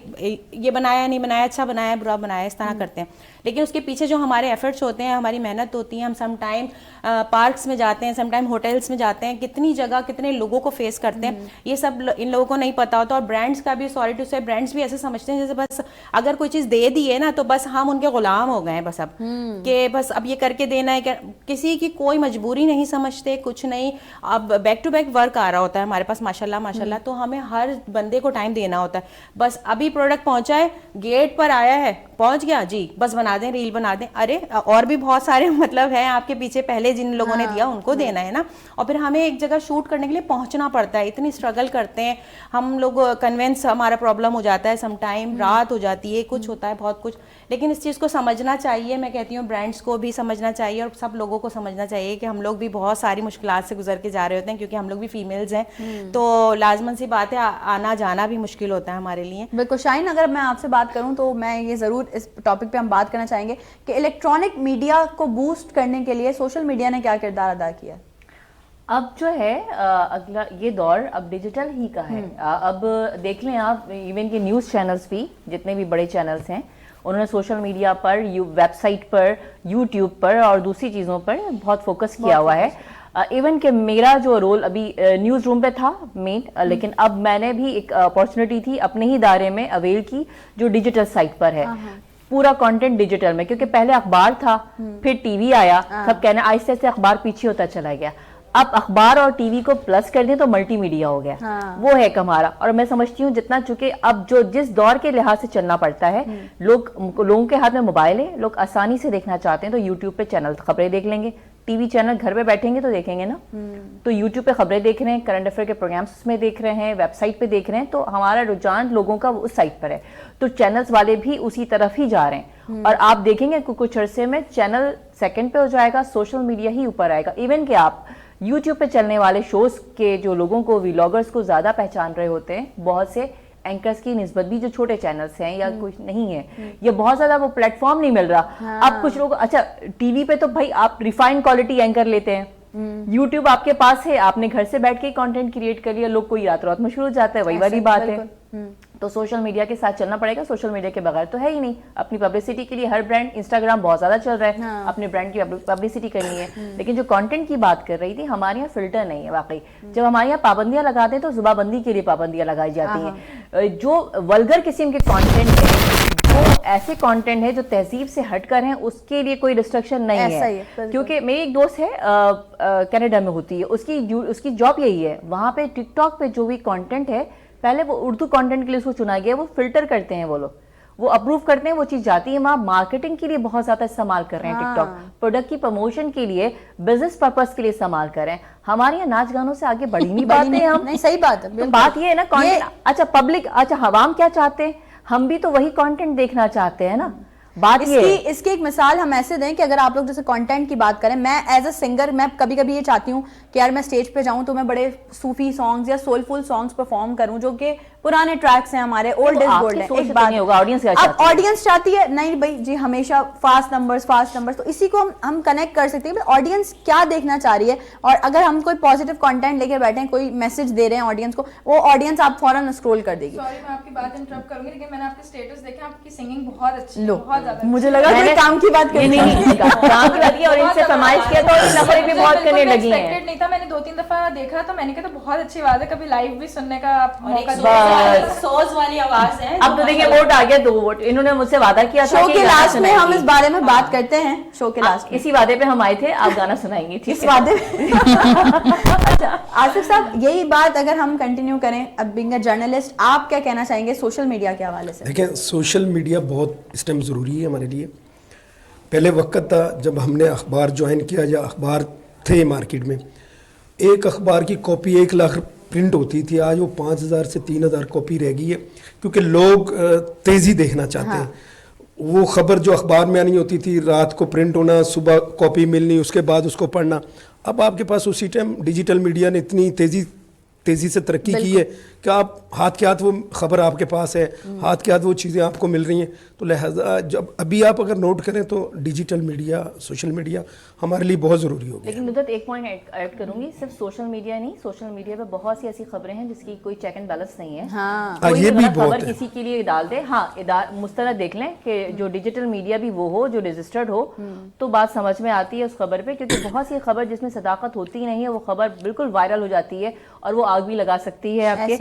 یہ بنایا نہیں بنایا, اچھا بنایا برا بنایا, اس طرح کرتے ہیں. لیکن اس کے پیچھے جو ہمارے ایفرٹس ہوتے ہیں, ہماری محنت ہوتی ہے, ہم سم ٹائم پارکس میں جاتے ہیں, سم ٹائم ہوٹلس میں جاتے ہیں, کتنی جگہ کتنے لوگوں کو فیس کرتے ہیں, یہ سب ان لوگوں کو نہیں پتا ہوتا. اور برانڈس کا بھی سوری ٹو سے برانڈس بھی ایسے سمجھتے ہیں جیسے بس اگر کوئی چیز دے دی ہے نا تو بس ہم ان کے غلام ہو گئے ہیں بس, اب کہ بس اب یہ کر کے دینا ہے, کسی کی کوئی مجبوری نہیں سمجھتے, کچھ نہیں. اب بیک ٹو بیک ورک آ رہا ہوتا ہے ہمارے پاس ماشاء اللہ, تو ہمیں ہر بندے کو ٹائم دینا ہوتا ہے. بس ابھی پروڈکٹ پہنچا ہے, گیٹ پر آیا ہے, پہنچ گیا جی, بس بنا دیں, ریل بنا دیں. ارے اور بھی بہت سارے مطلب ہیں آپ کے پیچھے, پہلے جن لوگوں نے دیا ان کو دینا ہے نا. اور پھر ہمیں ایک جگہ شوٹ کرنے کے لیے پہنچنا پڑتا ہے, اتنی اسٹرگل کرتے ہیں ہم لوگ, کنوینس ہمارا پرابلم ہو جاتا ہے, سم ٹائم رات ہو جاتی ہے, کچھ ہوتا ہے بہت کچھ. لیکن اس چیز کو سمجھنا چاہیے, میں کہتی ہوں برانڈس کو بھی سمجھنا چاہیے اور سب لوگوں کو سمجھنا چاہیے کہ ہم لوگ بھی بہت ساری مشکلات سے گزر کے جا رہے ہوتے ہیں, کیونکہ ہم لوگ بھی فیمیلز ہیں, تو لازمن سی بات ہے آنا جانا بھی مشکل ہوتا ہے ہمارے لیے. بالکل. شاہین اگر میں آپ سے بات کروں تو میں یہ ضرور اس ٹاپک پہ ہم بات کرنا چاہیں گے کہ الیکٹرانک میڈیا کو بوسٹ کرنے کے لیے سوشل میڈیا نے کیا کردار ادا کیا. اب جو ہے اگلا یہ دور اب ڈیجیٹل ہی کا ہے. اب دیکھ لیں آپ, ایون کہ نیوز چینلز بھی جتنے بھی بڑے چینلز ہیں انہوں نے سوشل میڈیا پر, ویب سائٹ پر, یوٹیوب پر اور دوسری چیزوں پر بہت فوکس کیا ہوا ہے. ایون کہ میرا جو رول ابھی نیوز روم پہ تھا مین، لیکن اب میں نے بھی ایک اپارچونیٹی تھی اپنے ہی ادارے میں اویل کی جو ڈیجیٹل سائٹ پر ہے، پورا کنٹینٹ ڈیجیٹل میں، کیونکہ پہلے اخبار تھا پھر ٹی وی آیا، سب کہنا آہستہ آہستہ اخبار پیچھے ہوتا چلا گیا، اب اخبار اور ٹی وی کو پلس کر دیں تو ملٹی میڈیا ہو گیا، وہ ہے ہمارا. اور میں سمجھتی ہوں جتنا چونکہ اب جو جس دور کے لحاظ سے چلنا پڑتا ہے، لوگوں کے ہاتھ میں موبائل ہے، لوگ آسانی سے دیکھنا چاہتے ہیں تو یوٹیوب پہ چینل خبریں دیکھ لیں گے، ٹی وی چینل گھر پہ بیٹھیں گے تو دیکھیں گے نا، تو یوٹیوب پہ خبریں دیکھ رہے ہیں، کرنٹ افیئر کے پروگرامس اس میں دیکھ رہے ہیں، ویب سائٹ پہ دیکھ رہے ہیں، تو ہمارا رجحان لوگوں کا اس سائٹ پر ہے، تو چینلز والے بھی اسی طرف ہی جا رہے ہیں. اور آپ دیکھیں گے کچھ عرصے میں چینل سیکنڈ پہ ہو جائے گا، سوشل میڈیا ہی اوپر آئے گا. ایون کہ آپ یوٹیوب پہ چلنے والے شوز کے جو لوگوں کو ویلاگرز کو زیادہ پہچان رہے ہوتے ہیں، بہت سے اینکرز کی نسبت بھی جو چھوٹے چینلز ہیں یا کچھ نہیں ہے، یا بہت زیادہ وہ پلیٹ فارم نہیں مل رہا. اب کچھ لوگ اچھا ٹی وی پہ تو بھائی آپ ریفائن کوالٹی اینکر لیتے ہیں، یوٹیوب آپ کے پاس ہے، آپ نے گھر سے بیٹھ کے کانٹینٹ کریٹ کر لیا، لوگ کوئی رات رات مشہور ہو جاتا ہے، وہی والی بات ہے. تو سوشل میڈیا کے ساتھ چلنا پڑے گا، سوشل میڈیا کے بغیر تو ہے ہی نہیں. اپنی پبلسٹی کے لیے ہر برانڈ، انسٹاگرام بہت زیادہ چل رہا ہے، اپنے برانڈ کی پبلسٹی کرنی ہے، لیکن جو کانٹینٹ کی بات کر رہی تھی، ہمارے یہاں فلٹر نہیں ہے واقعی. جب ہمارے یہاں پابندیاں لگاتے ہیں تو زبان بندی کے لیے پابندیاں لگائی جاتی ہیں. جو ولگر قسم کے کانٹینٹ ہے، جو ایسے کانٹینٹ ہے جو تہذیب سے ہٹ کر ہیں، اس کے لیے کوئی ریسٹرکشن نہیں ہے. کیونکہ میری ایک دوست ہے کینیڈا میں ہوتی ہے، اس کی جاب یہی ہے، وہاں پہ ٹک ٹاک پہ جو بھی کانٹینٹ ہے، پہلے وہ اردو کانٹینٹ کے لیے اس کو چنا گیا، وہ فلٹر کرتے ہیں، وہ لوگ وہ اپروو کرتے ہیں، وہ چیز جاتی ہے وہاں. مارکیٹنگ کے لیے بہت زیادہ استعمال کر رہے ہیں ٹک ٹاک، پروڈکٹ کی پروموشن کے لیے، بزنس پرپس کے لیے استعمال کر رہے ہیں. ہمارے یہاں ناچ گانوں سے آگے بڑھی نہیں باتیں ہم. نہیں صحیح بات ہے. بات یہ ہے نا کانٹینٹ. اچھا پبلک، اچھا عوام کیا چاہتے ہیں، ہم بھی تو وہی کانٹینٹ دیکھنا چاہتے ہیں نا. بات یہ اس کی ایک مثال ہم ایسے دیں کہ اگر آپ لوگ جیسے کانٹینٹ کی بات کریں، میں ایز اے سنگر میں کبھی کبھی یہ چاہتی ہوں کہ یار میں اسٹیج پہ جاؤں تو میں بڑے صوفی سانگز یا سولفل سانگز پرفارم کروں جو کہ پرانے ٹریکس ہیں ہمارے، اولڈ از گولڈ ہیں. ایک بات ہوگا آڈینس اب آڈینس چاہتی ہے نہیں بھائی جی ہمیشہ فاسٹ نمبرز، تو اسی کو ہم کنیکٹ کر سکتے ہیں آڈینس کیا دیکھنا چاہ رہی ہے. اور اگر ہم کوئی پازیٹیو کانٹینٹ لے کے بیٹھے ہیں، کوئی میسج دے رہے ہیں آڈینس کو، وہ آڈینس آپ فوراً اسکرول کر دے گی. سوری میں آپ کی بات انٹرپٹ کروں گی، لیکن میں نے آپ کے اسٹیٹس دیکھے، آپ کی سنگنگ بہت اچھی ہے، بہت زیادہ. مجھے لگا کوئی کام کی بات کرنی نہیں کام کی بات کی، اور ان سے فرمائش کیا تو اس نفر بھی بہت کرنے لگی ہیں. نہیں تھا، میں نے 2-3 دفعہ دیکھا تو میں نے کہا تو بہت اچھی بات ہے، کبھی لائیو بھی سننے کا آپ موقع سوز والی آواز ہے. اب تو دیکھیں ووٹ آ گیا، 2 ووٹ انہوں نے مجھ سے وعدہ کیا تھا. شو کے لاسٹ میں ہم اس بارے میں بات کرتے ہیں، شو کے لاسٹ اسی وعدے پہ ہم آئے تھے، آپ گانا سنائیں گی اس وعدے. اچھا آصف صاحب یہی بات اگر ہم کنٹینیو کریں، اب بینگ اے جرنلسٹ آپ کیا کہنا چاہیں گے سوشل میڈیا کے حوالے سے؟ دیکھیں سوشل میڈیا بہت اس ٹائم ضروری ہے ہمارے لیے. پہلے وقت تھا جب ہم نے اخبار جوائن کیا یا اخبار تھے مارکیٹ میں، ایک اخبار کی کاپی 1 لاکھ پرنٹ ہوتی تھی، آج وہ 5000 سے 3000 کاپی رہ گئی ہے، کیونکہ لوگ تیزی دیکھنا چاہتے ہیں. وہ خبر جو اخبار میں آنی ہوتی تھی، رات کو پرنٹ ہونا، صبح کاپی ملنی، اس کے بعد اس کو پڑھنا. اب آپ کے پاس اسی ٹائم ڈیجیٹل میڈیا نے اتنی تیزی سے ترقی کی ہے کہ آپ ہاتھ کے ہاتھ وہ خبر آپ کے پاس ہے، ہاتھ کے ہاتھ وہ چیزیں آپ کو مل رہی ہیں. تو لہٰذا جب ابھی آپ اگر نوٹ کریں تو ڈیجیٹل میڈیا، سوشل میڈیا ہمارے لیے بہت ضروری ہو گیا. لیکن مدت ایک پوائنٹ ایڈ کروں گی، صرف سوشل میڈیا نہیں، سوشل میڈیا پہ بہت سی ایسی خبریں ہیں جس کی کوئی چیک اینڈ بیلنس نہیں ہے. یہ بھی بہت خبر کسی کے لیے ڈال دے، ہاں مستند دیکھ لیں کہ جو ڈیجیٹل میڈیا بھی وہ ہو جو رجسٹرڈ ہو، تو بات سمجھ میں آتی ہے اس خبر پہ. کیونکہ بہت سی خبر جس میں صداقت ہوتی نہیں ہے، وہ خبر بالکل وائرل ہو جاتی ہے اور وہ آگ بھی لگا سکتی ہے، آپ کے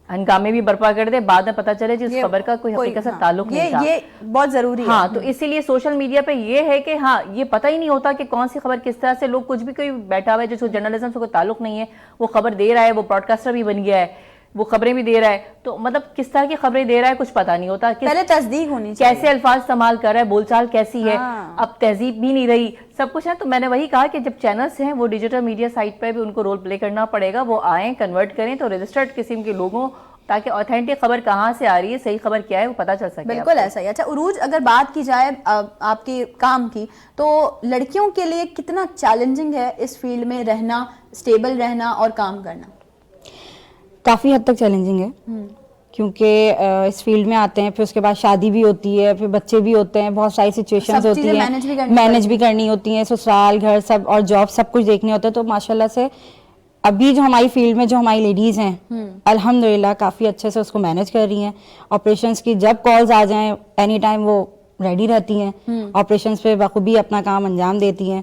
ہنگامے بھی برپا کر دے، بعد میں پتہ چلے جس خبر کا کوئی حقیقت سے تعلق نہیں تھا. یہ بہت ضروری ہے. ہاں تو اسی لیے سوشل میڈیا پہ یہ ہے کہ ہاں یہ پتہ ہی نہیں ہوتا کہ کون سی خبر کس طرح سے، لوگ کچھ بھی کوئی بیٹھا ہوا ہے جس کو جرنلزم سے کوئی تعلق نہیں ہے، وہ خبر دے رہا ہے، وہ براڈ کاسٹر بھی بن گیا ہے، وہ خبریں بھی دے رہا ہے. تو مطلب کس طرح کی خبریں دے رہا ہے کچھ پتہ نہیں ہوتا، پہلے تصدیق ہونی چاہیے، کیسے الفاظ استعمال کر رہا ہے، بول چال کیسی ہے. اب تہذیب بھی نہیں رہی، سب کچھ ہے. تو میں نے وہی کہا کہ جب چینلز ہیں وہ ڈیجیٹل میڈیا سائٹ پہ بھی ان کو رول پلے کرنا پڑے گا، وہ آئیں کنورٹ کریں تو رجسٹرڈ قسم کے لوگوں، تاکہ اوتھینٹک خبر کہاں سے آ رہی ہے، صحیح خبر کیا ہے، وہ پتہ چل سکے. بالکل ایسا ہی. اچھا عروج اگر بات کی جائے آپ کے کام کی، تو لڑکیوں کے لیے کتنا چیلنجنگ ہے اس فیلڈ میں رہنا، اسٹیبل رہنا اور کام کرنا؟ کافی حد تک چیلنجنگ ہے، کیونکہ اس فیلڈ میں آتے ہیں، پھر اس کے بعد شادی بھی ہوتی ہے، پھر بچے بھی ہوتے ہیں، بہت ساری سچویشنز ہوتی ہیں، مینج بھی کرنی ہوتی ہیں، سسرال گھر سب اور جاب سب کچھ دیکھنے ہوتا ہے. تو ماشاءاللہ سے ابھی جو ہماری فیلڈ میں جو ہماری لیڈیز ہیں الحمدللہ کافی اچھے سے اس کو مینج کر رہی ہیں. آپریشنس کی جب کالز آ جائیں اینی ٹائم وہ ریڈی رہتی ہیں، آپریشنس پہ بخوبی اپنا کام انجام دیتی ہیں.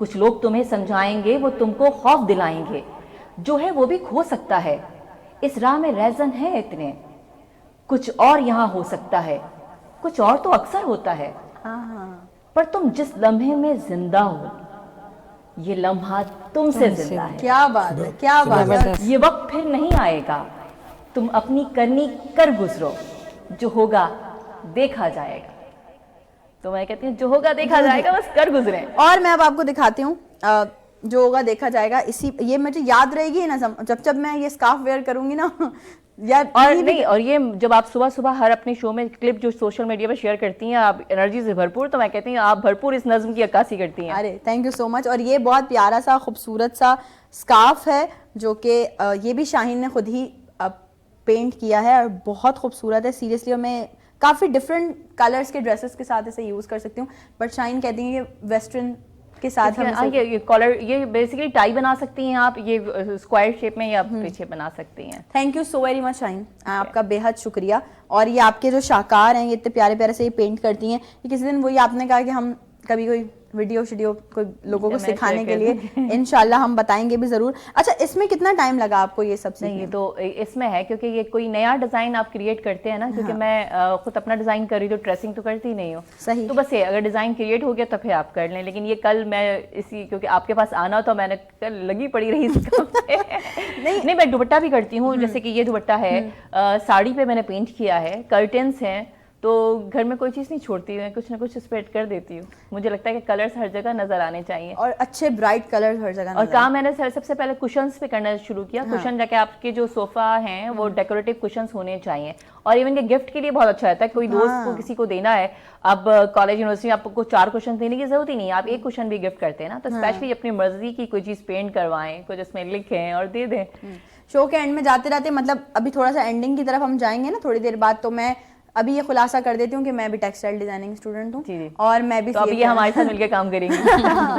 کچھ لوگ تمہیں سمجھائیں گے, وہ تم کو خوف دلائیں گے, جو ہے وہ بھی کھو سکتا ہے, اس راہ میں ریزن ہے اتنے, کچھ اور یہاں ہو سکتا ہے, کچھ اور تو اکثر ہوتا ہے, پر تم جس لمحے میں زندہ ہو, یہ لمحہ تم سے زندہ ہے. کیا بات ہے, کیا بات ہے. یہ وقت پھر نہیں آئے گا, تم اپنی کرنی کر گزرو, جو ہوگا دیکھا جائے گا. تو میں کہتی ہوں جو ہوگا دیکھا جائے گا, بس کر گزریں. اور میں اب آپ کو دکھاتی ہوں جو ہوگا دیکھا جائے گا. اسی یہ مجھے یاد رہے گی نا جب میں یہ اسکارف ویئر کروں گی نا. اور نہیں, اور یہ جب آپ صبح صبح ہر اپنے شو میں کلپ جو سوشل میڈیا پہ شیئر کرتی ہیں, آپ انرجی سے بھرپور, تو میں کہتی ہوں آپ بھرپور اس نظم کی عکاسی کرتی ہیں. ارے تھینک یو سو مچ. اور یہ بہت پیارا سا خوبصورت سا اسکارف ہے جو کہ یہ بھی شاہین نے خود ہی پینٹ کیا ہے, اور بہت خوبصورت ہے سیریسلی. اور میں کافی ڈفرینٹ کلرز کے ڈریسز کے ساتھ اسے یوز کر سکتی ہوں, بٹ شاہین کہتی ہیں کہ ویسٹرن کے ساتھ یہ کالر, یہ بیسیکلی ٹائی بنا سکتی ہیں آپ, یہ اسکوائر شیپ میں یا پیچھے بنا سکتی ہیں. Thank you so very much Shaheen, آپ کا بے حد شکریہ. اور یہ آپ کے جو شاہکار ہیں, یہ اتنے پیارے پیارے سے یہ پینٹ کرتی ہیں. یہ کسی دن وہی آپ نے کہا کہ ہم کبھی کوئی ویڈیو کوئی لوگوں کو سکھانے کے لیے انشاءاللہ ہم بتائیں گے بھی ضرور. اچھا, اس میں کتنا ٹائم لگا آپ کو یہ سب سیکھنے؟ نہیں, تو اس میں ہے کیونکہ یہ کوئی نیا ڈیزائن آپ کریٹ کرتے ہیں نا, کیونکہ میں خود اپنا ڈیزائن کر رہی ہوں, ٹریسنگ تو کرتی نہیں ہوں. صحیح. تو بس یہ اگر ڈیزائن کریٹ ہو گیا تو پھر آپ کر لیں. لیکن یہ کل میں کیونکہ آپ کے پاس آنا تو میں نے کل لگی پڑی رہی اس کام پہ. نہیں, میں دوپٹہ بھی کرتی ہوں, جیسے کہ یہ دوپٹہ ہے, ساڑی پہ میں نے پینٹ کیا ہے, کرٹنس ہیں, تو گھر میں کوئی چیز نہیں چھوڑتی, میں کچھ نہ کچھ اسپریڈ کر دیتی ہوں. مجھے لگتا ہے کہ کلرز ہر جگہ نظر آنے چاہیے, اور اچھے برائٹ کلرز ہر جگہ. اور کام میں نے سب سے پہلے کشنز پہ کرنا شروع کیا. کشن جا کے آپ کے جو صوفہ ہیں وہ ڈیکوریٹو کشنز ہونے چاہیے, اور ایون کہ گفٹ کے لیے بہت اچھا رہتا ہے. کوئی دوست کو کسی کو دینا ہے, اب کالج یونیورسٹی میں آپ کو 4 کشن دینے کی ضرورت ہی نہیں ہے, آپ ایک کشن بھی گفٹ کرتے ہیں نا, تو اسپیشلی اپنی مرضی کی کوئی چیز پینٹ کروائیں, کچھ اس میں لکھیں اور دے دیں. شو کے اینڈ میں جاتے رہتے, مطلب ابھی تھوڑا سا اینڈنگ کی طرف ہم جائیں گے نا تھوڑی دیر بعد, تو میں ابھی یہ خلاصہ کر دیتی ہوں کہ میں بھی ٹیکسٹائل ڈیزائننگ اسٹوڈنٹ ہوں, اور میں بھی اب یہ ہمارے ساتھ مل کے کام کریں گے.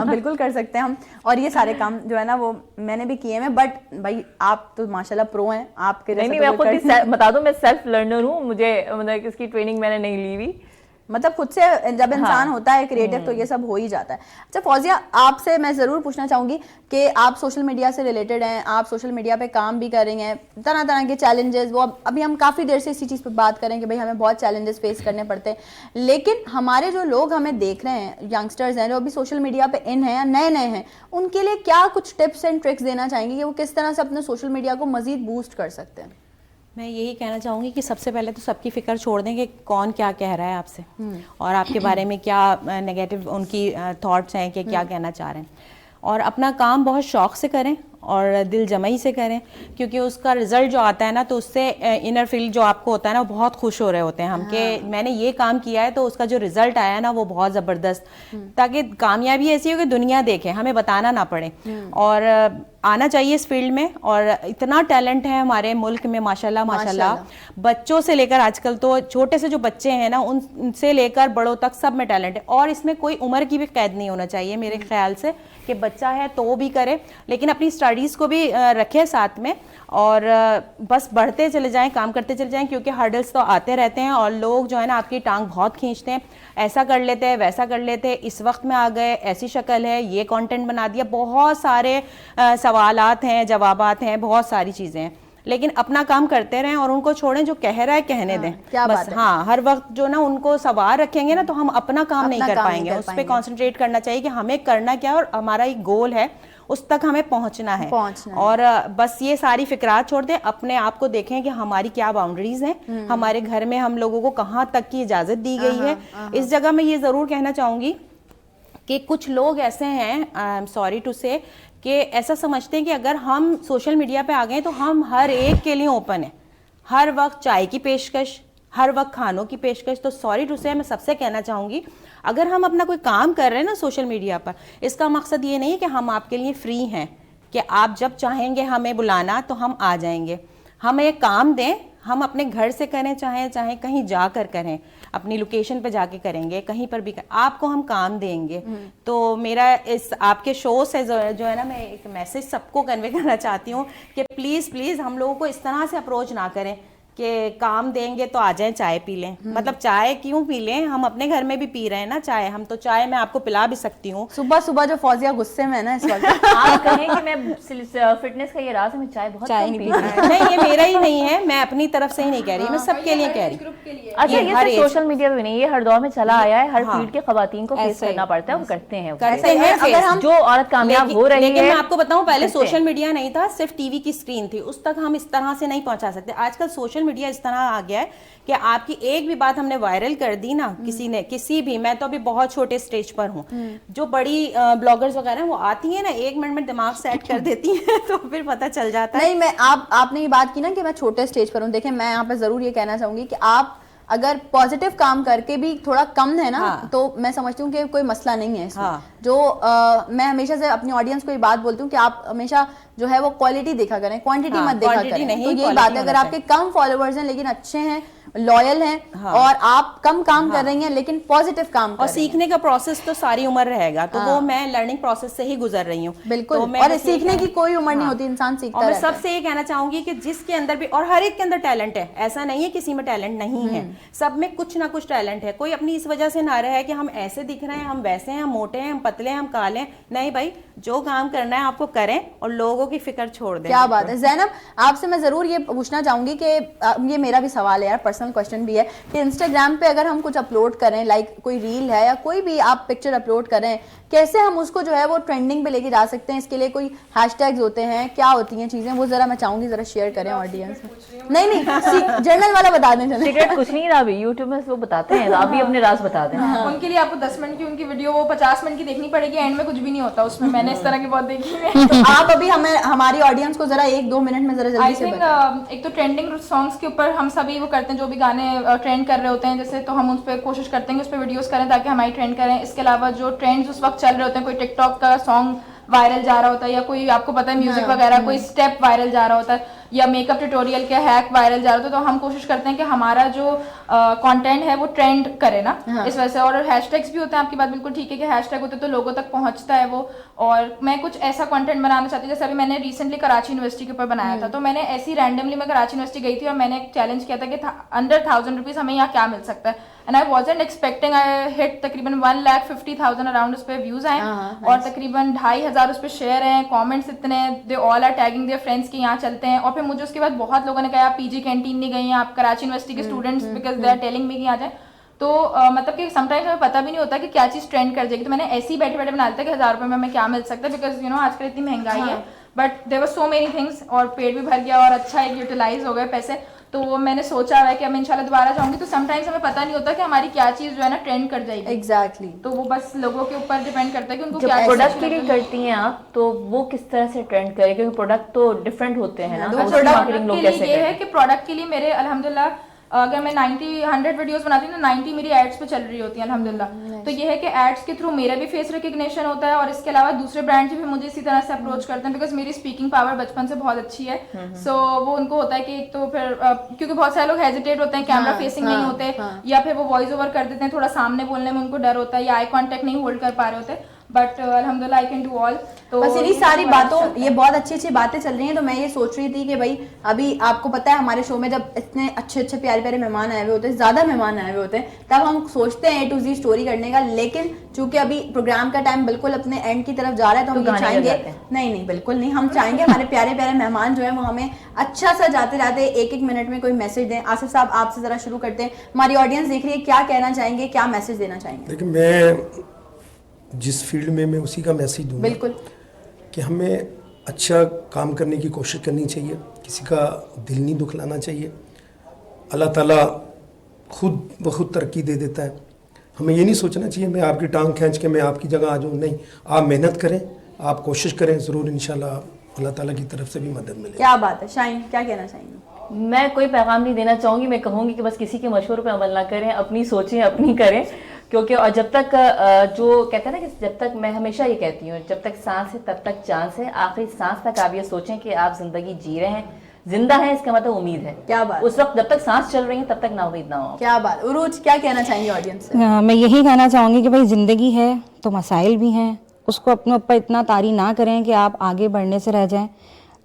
بالکل کر سکتے ہیں ہم. اور یہ سارے کام جو ہے نا وہ میں نے بھی کیے ہیں, بٹ بھائی آپ تو ماشاءاللہ پرو ہیں. آپ کے نہیں, میں خود بتا دوں, میں سیلف لرنر ہوں, مجھے مطلب اس کی ٹریننگ میں نے نہیں لی ہوئی. مطلب خود سے جب انسان ہوتا ہے کریٹو تو یہ سب ہو ہی جاتا ہے. اچھا فوزیہ, آپ سے میں ضرور پوچھنا چاہوں گی کہ آپ سوشل میڈیا سے ریلیٹڈ ہیں, آپ سوشل میڈیا پہ کام بھی کر رہی ہیں, طرح طرح کے چیلنجز, وہ ابھی ہم کافی دیر سے اسی چیز پہ بات کریں کہ بھائی ہمیں بہت چیلنجز فیس کرنے پڑتے ہیں, لیکن ہمارے جو لوگ ہمیں دیکھ رہے ہیں, ینگسٹرز ہیں جو ابھی سوشل میڈیا پہ ان ہیں یا نئے نئے ہیں, ان کے لیے کیا کچھ ٹپس اینڈ ٹرکس دینا چاہیں گے کہ وہ کس طرح سے اپنے سوشل میڈیا کو مزید بوسٹ کر سکتے ہیں؟ میں یہی کہنا چاہوں گی کہ سب سے پہلے تو سب کی فکر چھوڑ دیں کہ کون کیا کہہ رہا ہے آپ سے, اور آپ کے بارے میں کیا نیگیٹو ان کی تھاٹس ہیں کہ کیا کہنا چاہ رہے ہیں, اور اپنا کام بہت شوق سے کریں اور دل جمعی سے کریں, کیونکہ اس کا رزلٹ جو آتا ہے نا, تو اس سے انر فیل جو آپ کو ہوتا ہے نا, وہ بہت خوش ہو رہے ہوتے ہیں ہم کہ میں نے یہ کام کیا ہے, تو اس کا جو رزلٹ آیا ہے نا وہ بہت زبردست, تاکہ کامیابی ایسی ہو کہ دنیا دیکھے, ہمیں بتانا نہ پڑے. اور آنا چاہیے اس فیلڈ میں, اور اتنا ٹیلنٹ ہے ہمارے ملک میں ماشاءاللہ ماشاءاللہ, بچوں سے لے کر آج کل تو چھوٹے سے جو بچے ہیں نا, ان سے لے کر بڑوں تک سب میں ٹیلنٹ ہے, اور اس میں کوئی عمر کی بھی قید نہیں ہونا چاہیے میرے خیال سے, کہ بچہ ہے تو بھی کرے, لیکن اپنی اسٹڈیز کو بھی رکھے ساتھ میں, اور بس بڑھتے چلے جائیں, کام کرتے چلے جائیں, کیونکہ ہرڈلس تو آتے رہتے ہیں, اور لوگ جو ہے نا آپ کی ٹانگ بہت کھینچتے ہیں, ایسا کر لیتے ہیں ویسا کر لیتے ہیں, اس وقت میں آ گئے, ایسی شکل ہے, یہ کانٹینٹ بنا دیا, بہت سارے سوالات ہیں, جوابات ہیں, بہت ساری چیزیں ہیں, لیکن اپنا کام کرتے رہیں اور ان کو چھوڑیں جو کہہ رہا ہے کہنے دیں. بس ہاں, ہر وقت جو نا ان کو سوار رکھیں گے نا تو ہم اپنا کام نہیں کر پائیں گے. اس پہ کانسنٹریٹ کرنا چاہیے کہ ہمیں کرنا کیا, اور ہمارا ایک گول ہے, اس تک ہمیں پہنچنا ہے. اور بس یہ ساری فکرات چھوڑ دیں, اپنے آپ کو دیکھیں کہ ہماری کیا باؤنڈریز ہیں, ہمارے گھر میں ہم لوگوں کو کہاں تک کی اجازت دی گئی ہے. اس جگہ میں یہ ضرور کہنا چاہوں گی کہ کچھ لوگ ایسے ہیں, سوری ٹو سے, کہ ایسا سمجھتے ہیں کہ اگر ہم سوشل میڈیا پہ آ گئے تو ہم ہر ایک کے لیے اوپن ہیں, ہر وقت چائے کی پیشکش, ہر وقت کھانوں کی پیشکش. تو سوری ٹو سے, میں سب سے کہنا چاہوں گی, اگر ہم اپنا کوئی کام کر رہے ہیں نا سوشل میڈیا پر, اس کا مقصد یہ نہیں ہے کہ ہم آپ کے لیے فری ہیں, کہ آپ جب چاہیں گے ہمیں بلانا تو ہم آ جائیں گے. ہمیں ایک کام دیں, ہم اپنے گھر سے کریں, چاہے کہیں جا کر کریں, اپنی لوکیشن پہ جا کے کریں گے, کہیں پر بھی آپ کو ہم کام دیں گے. تو میرا اس آپ کے شو سے جو ہے نا, میں ایک میسج سب کو کنوے کرنا چاہتی ہوں کہ پلیز ہم لوگوں کو اس طرح سے اپروچ نہ کریں کہ کام دیں گے تو آ جائیں چائے پی لیں. مطلب چائے کیوں پی لیں, ہم اپنے گھر میں بھی پی رہے ہیں نا چائے, ہم تو چائے میں آپ کو پلا بھی سکتی ہوں. صبح صبح جو فوزیہ غصے میں ہے نا اس وقت, آپ کہیں کہ میں فٹنس کا یہ راز ہے, میں چائے بہت کم پیتی ہوں. نہیں, یہ میرا ہی نہیں ہے, میں اپنی طرف سے ہی نہیں کہہ رہی, میں سب کے لیے کہہ رہی ہوں. اچھا یہ صرف سوشل میڈیا پہ نہیں, یہ ہر دور میں چلا آیا ہے, ہر فیلڈ کے خواتین کو فیس کرنا پڑتا ہے, وہ کرتے ہیں. اگر ہم جو عورت کامیاب ہو رہی ہے, لیکن میں آپ کو بتاؤں پہلے سوشل میڈیا نہیں تھا, صرف ٹی وی کی اسکرین تھی, اس تک ہم اس طرح سے نہیں پہنچا سکتے. آج کل سوشل میڈیا اس طرح آ گیا ہے کہ آپ کی ایک بھی بات ہم نے وائرل کر دی نا, کسی نے کسی بھی, میں تو ابھی بہت چھوٹے اسٹیج پر ہوں, جو بڑی بلاگرز وغیرہ ہیں وہ آتی ہیں نا, 1 منٹ میں دماغ سیٹ کر دیتی ہیں تو پھر پتہ چل جاتا ہے. نہیں میں آپ نے یہ بات کی نا کہ میں چھوٹے اسٹیج پر ہوں, دیکھیں میں یہاں پہ ضرور یہ کہنا چاہوں گی کہ آپ اگر پازیٹیو کام کر کے بھی تھوڑا کم ہے نا تو میں سمجھتی ہوں کہ کوئی مسئلہ نہیں ہے اس میں. جو میں ہمیشہ سے اپنی آڈینس کو یہ بات بولتی ہوں کہ آپ ہمیشہ جو ہے وہ کوالٹی دیکھا کریں, کوانٹٹی مت دیکھا کریں. تو یہی بات ہے, اگر آپ کے کم فالوورز ہیں لیکن اچھے ہیں, لوئل ہیں, اور آپ کم کام کر رہی ہیں لیکن پازیٹیو کام کر اور رہی ہیں, سیکھنے کا پروسیس تو ساری عمر رہے گا, تو وہ میں لرننگ پروسیس سے ہی گزر رہی ہوں. بالکل, اور سیکھنے کی کوئی عمر نہیں ہوتی, انسان سیکھتا اور رہتا میں ہے. سب سے یہ کہنا چاہوں گی کہ جس کے اندر بھی, اور ہر ایک کے اندر ٹیلنٹ ہے, ایسا نہیں ہے کسی میں ٹیلنٹ نہیں ہے, سب میں کچھ نہ کچھ ٹیلنٹ ہے. کوئی اپنی اس وجہ سے نہ رہے کہ ہم ایسے دکھ رہے ہیں, ہم ویسے ہیں, ہم موٹے ہیں, ہم پتلے ہیں, ہم کالے ہیں. نہیں بھائی, جو کام کرنا ہے آپ کو کریں اور لوگوں کی فکر چھوڑ دیں. کیا بات ہے. زینب آپ سے میں ضرور یہ پوچھنا چاہوں گی کہ یہ میرا بھی سوال ہے یار, پرسنل کوشچن بھی ہے, کہ انسٹاگرام پہ اگر ہم کچھ اپلوڈ کریں, لائک کوئی ریل ہے یا کوئی بھی آپ پکچر اپلوڈ کریں, کیسے ہم اس کو جو ہے وہ ٹرینڈنگ پہ لے کے جا سکتے ہیں؟ اس کے لیے کوئی ہیش ٹیگز ہوتے ہیں, کیا ہوتی ہیں چیزیں, وہ ذرا میں چاہوں گی ذرا شیئر کریں آڈینس میں. نہیں جرنل والا بتا دیں. سیکرٹ کچھ نہیں رہا, یوٹیوب میں وہ بتاتے ہیں, آپ بھی اپنے راز بتا دیں. ان کے لیے آپ کو 10 منٹ کی ان کی ویڈیو وہ 50 منٹ کی دیکھنی پڑے گی, اینڈ میں کچھ بھی نہیں ہوتا اس میں نے اس طرح کی بہت دیکھی ہے. آپ ابھی ہماری آڈینس کو ذرا 1-2 منٹ میں ذرا جلدی سے بتائیں. ایک تو ٹرینڈنگ سانگس کے اوپر ہم سبھی وہ کرتے ہیں, جو بھی گانے ٹرینڈ کر رہے ہوتے ہیں جیسے, تو ہم اس پہ کوشش کرتے ہیں کہ اس پہ ویڈیوز کریں تاکہ ہماری ٹرینڈ کریں. اس کے علاوہ جو ٹرینڈز اس وقت چل رہے ہوتے ہیں, کوئی ٹک ٹاک کا سانگ وائرل جا رہا ہوتا ہے, یا کوئی آپ کو پتا ہے میوزک وغیرہ کوئی اسٹیپ وائرل جا رہا ہوتا ہے, یا میک اپ ٹیوٹوریل کے ہیک وائرل جا رہا ہوتا ہے, تو ہم کوشش کرتے ہیں کہ ہمارا جو کانٹینٹ ہے وہ ٹرینڈ کرے نا اس وجہ سے. اور ہیش ٹیگس بھی ہوتے ہیں, آپ کی بات بالکل ٹھیک ہے کہ ہیش ٹیگ ہوتے ہیں تو لوگوں تک پہنچتا ہے وہ. اور میں کچھ ایسا کانٹینٹ بنانا چاہتی ہوں, جیسے ابھی میں نے ریسنٹلی کراچی یونیورسٹی کے اوپر بنایا تھا, تو میں نے ایسی رینڈملی میں کراچی یونیورسٹی گئی تھی اور میں نے ایک چیلنج کیا تھا کہ انڈر 1000 روپیز ہمیں یہاں کیا مل سکتا ہے. اینڈ آئی وازنٹ ایکسپیکٹنگ, آئی ہٹ تقریباً 1,50,000 اراؤنڈ اس پہ ویوز آئے, اور تقریباً 2,500 اس پہ شیئر ہیں, کامنٹس اتنے, دے آل آر ٹیگنگ دیئر فرینڈس کہ یہاں چلتے ہیں. اور پھر مجھے اس کے بعد بہت لوگوں نے کہا آپ پی جی کینٹین نہیں گئی ہیں, آپ کراچی یونیورسٹی کے students, because they are telling me کہ آ جائیں. تو مطلب کہ سم ٹائمز ہمیں پتہ بھی نہیں ہوتا کہ کیا چیز ٹرینڈ کر جائے گی. تو میں نے ایسے ہی بیٹھے بیٹھے بنا لیتا کہ 1000 روپے میں ہمیں کیا مل سکتا ہے, بیکاز یو نو آج کل اتنی مہنگائی ہے. But there were so many things, اور پیٹ بھی بھر گیا اور اچھا ایک یوٹیلائز ہو گئے پیسے. تو وہ میں نے سوچا ہوا ہے کہ اب انشاءاللہ دوبارہ جاؤں گی, تو سم ٹائمز ہمیں پتہ نہیں ہوتا کہ ہماری کیا چیز جو ہے نا ٹرینڈ کر جائے گی. ایگزیکٹلی. تو وہ بس لوگوں کے اوپر ڈیپینڈ کرتا ہے کہ ان کو جب کیا پروڈکٹ کے لیے کرتی ہیں آپ تو وہ کس طرح سے ٹرینڈ کرے, کیونکہ پروڈکٹ تو ڈفرینٹ ہوتے ہیں نا. پروڈکٹ کے لیے یہ ہے کہ پروڈکٹ کے لیے میرے الحمدللہ اگر میں 100 ویڈیوز بناتی ہوں تو 90 میری ایڈس پہ چل رہی ہوتی ہیں الحمدللہ. تو یہ ہے کہ ایڈس کے تھرو میرا بھی فیس ریکگنیشن ہوتا ہے, اور اس کے علاوہ دوسرے برانڈس بھی مجھے اسی طرح سے اپروچ کرتے ہیں, بیکاز میری اسپیکنگ پاور بچپن سے بہت اچھی ہے. سو وہ ان کو ہوتا ہے کہ ایک تو پھر کیونکہ بہت سارے لوگ ہیزیٹیٹ ہوتے ہیں, کیمرہ فیسنگ نہیں ہوتے, یا پھر وہ وائس اوور کر دیتے ہیں, تھوڑا سامنے بولنے میں ان کو ڈر ہوتا ہے, یا آئی کانٹیکٹ نہیں ہولڈ کر پا رہے ہوتے. بٹ الحمدللہ آئی کین ڈو آل. تو بس انہیں ساری باتوں, یہ بہت اچھی اچھی باتیں چل رہی ہیں. تو میں یہ سوچ رہی تھی کہ بھائی ابھی آپ کو پتہ ہے ہمارے شو میں جب اتنے اچھے اچھے پیارے پیارے مہمان آئے ہوئے ہوتے ہیں, زیادہ مہمان آئے ہوئے ہوتے ہیں, تب ہم سوچتے ہیں A to Z اسٹوری کرنے کا, لیکن چونکہ ابھی پروگرام کا ٹائم بالکل اپنے اینڈ کی طرف جا رہا ہے تو ہم یہ چاہیں گے, نہیں بالکل نہیں, ہم چاہیں گے ہمارے پیارے پیارے مہمان جو ہیں وہ ہمیں اچھا سا جاتے جاتے 1-1 منٹ میں کوئی میسج دیں. آصف صاحب آپ سے ذرا شروع کرتے ہیں, ہماری آڈینس دیکھ رہی ہے, کیا کہنا چاہیں گے, کیا میسج دینا چاہیں گے؟ لیکن میں جس فیلڈ میں اسی کا میسج دوں بالکل کہ ہمیں اچھا کام کرنے کی کوشش کرنی چاہیے, کسی کا دل نہیں دکھلانا چاہیے. اللہ تعالیٰ خود بخود ترقی دے دیتا ہے. ہمیں یہ نہیں سوچنا چاہیے میں آپ کی ٹانگ کھینچ کے میں آپ کی جگہ آ جاؤں, نہیں, آپ محنت کریں, آپ کوشش کریں, ضرور انشاءاللہ اللہ تعالیٰ کی طرف سے بھی مدد ملے. کیا بات ہے. شاہین کیا کہنا چاہیں گے؟ میں کوئی پیغام نہیں دینا چاہوں گی, میں کہوں گی کہ بس کسی کے مشورے پہ عمل نہ کریں, اپنی سوچیں, اپنی کریں. کیونکہ اور جب تک جو کہتے ہیں نا کہ جب تک, میں ہمیشہ یہ کہتی ہوں, جب تک سانس ہے تب تک چانس ہے. آخری سانس تک آپ یہ سوچیں کہ آپ زندگی جی رہے ہیں, زندہ ہیں, اس کا مطلب امید ہے. کیا بات. اس وقت جب تک سانس چل رہی ہے تب تک نا امید نہ ہو. کیا بات. عروج کیا کہنا چاہیں گے آڈینس سے؟ میں یہی کہنا چاہوں گی کہ بھائی زندگی ہے تو مسائل بھی ہیں, اس کو اپنے اوپر اتنا طاری نہ کریں کہ آپ آگے بڑھنے سے رہ جائیں.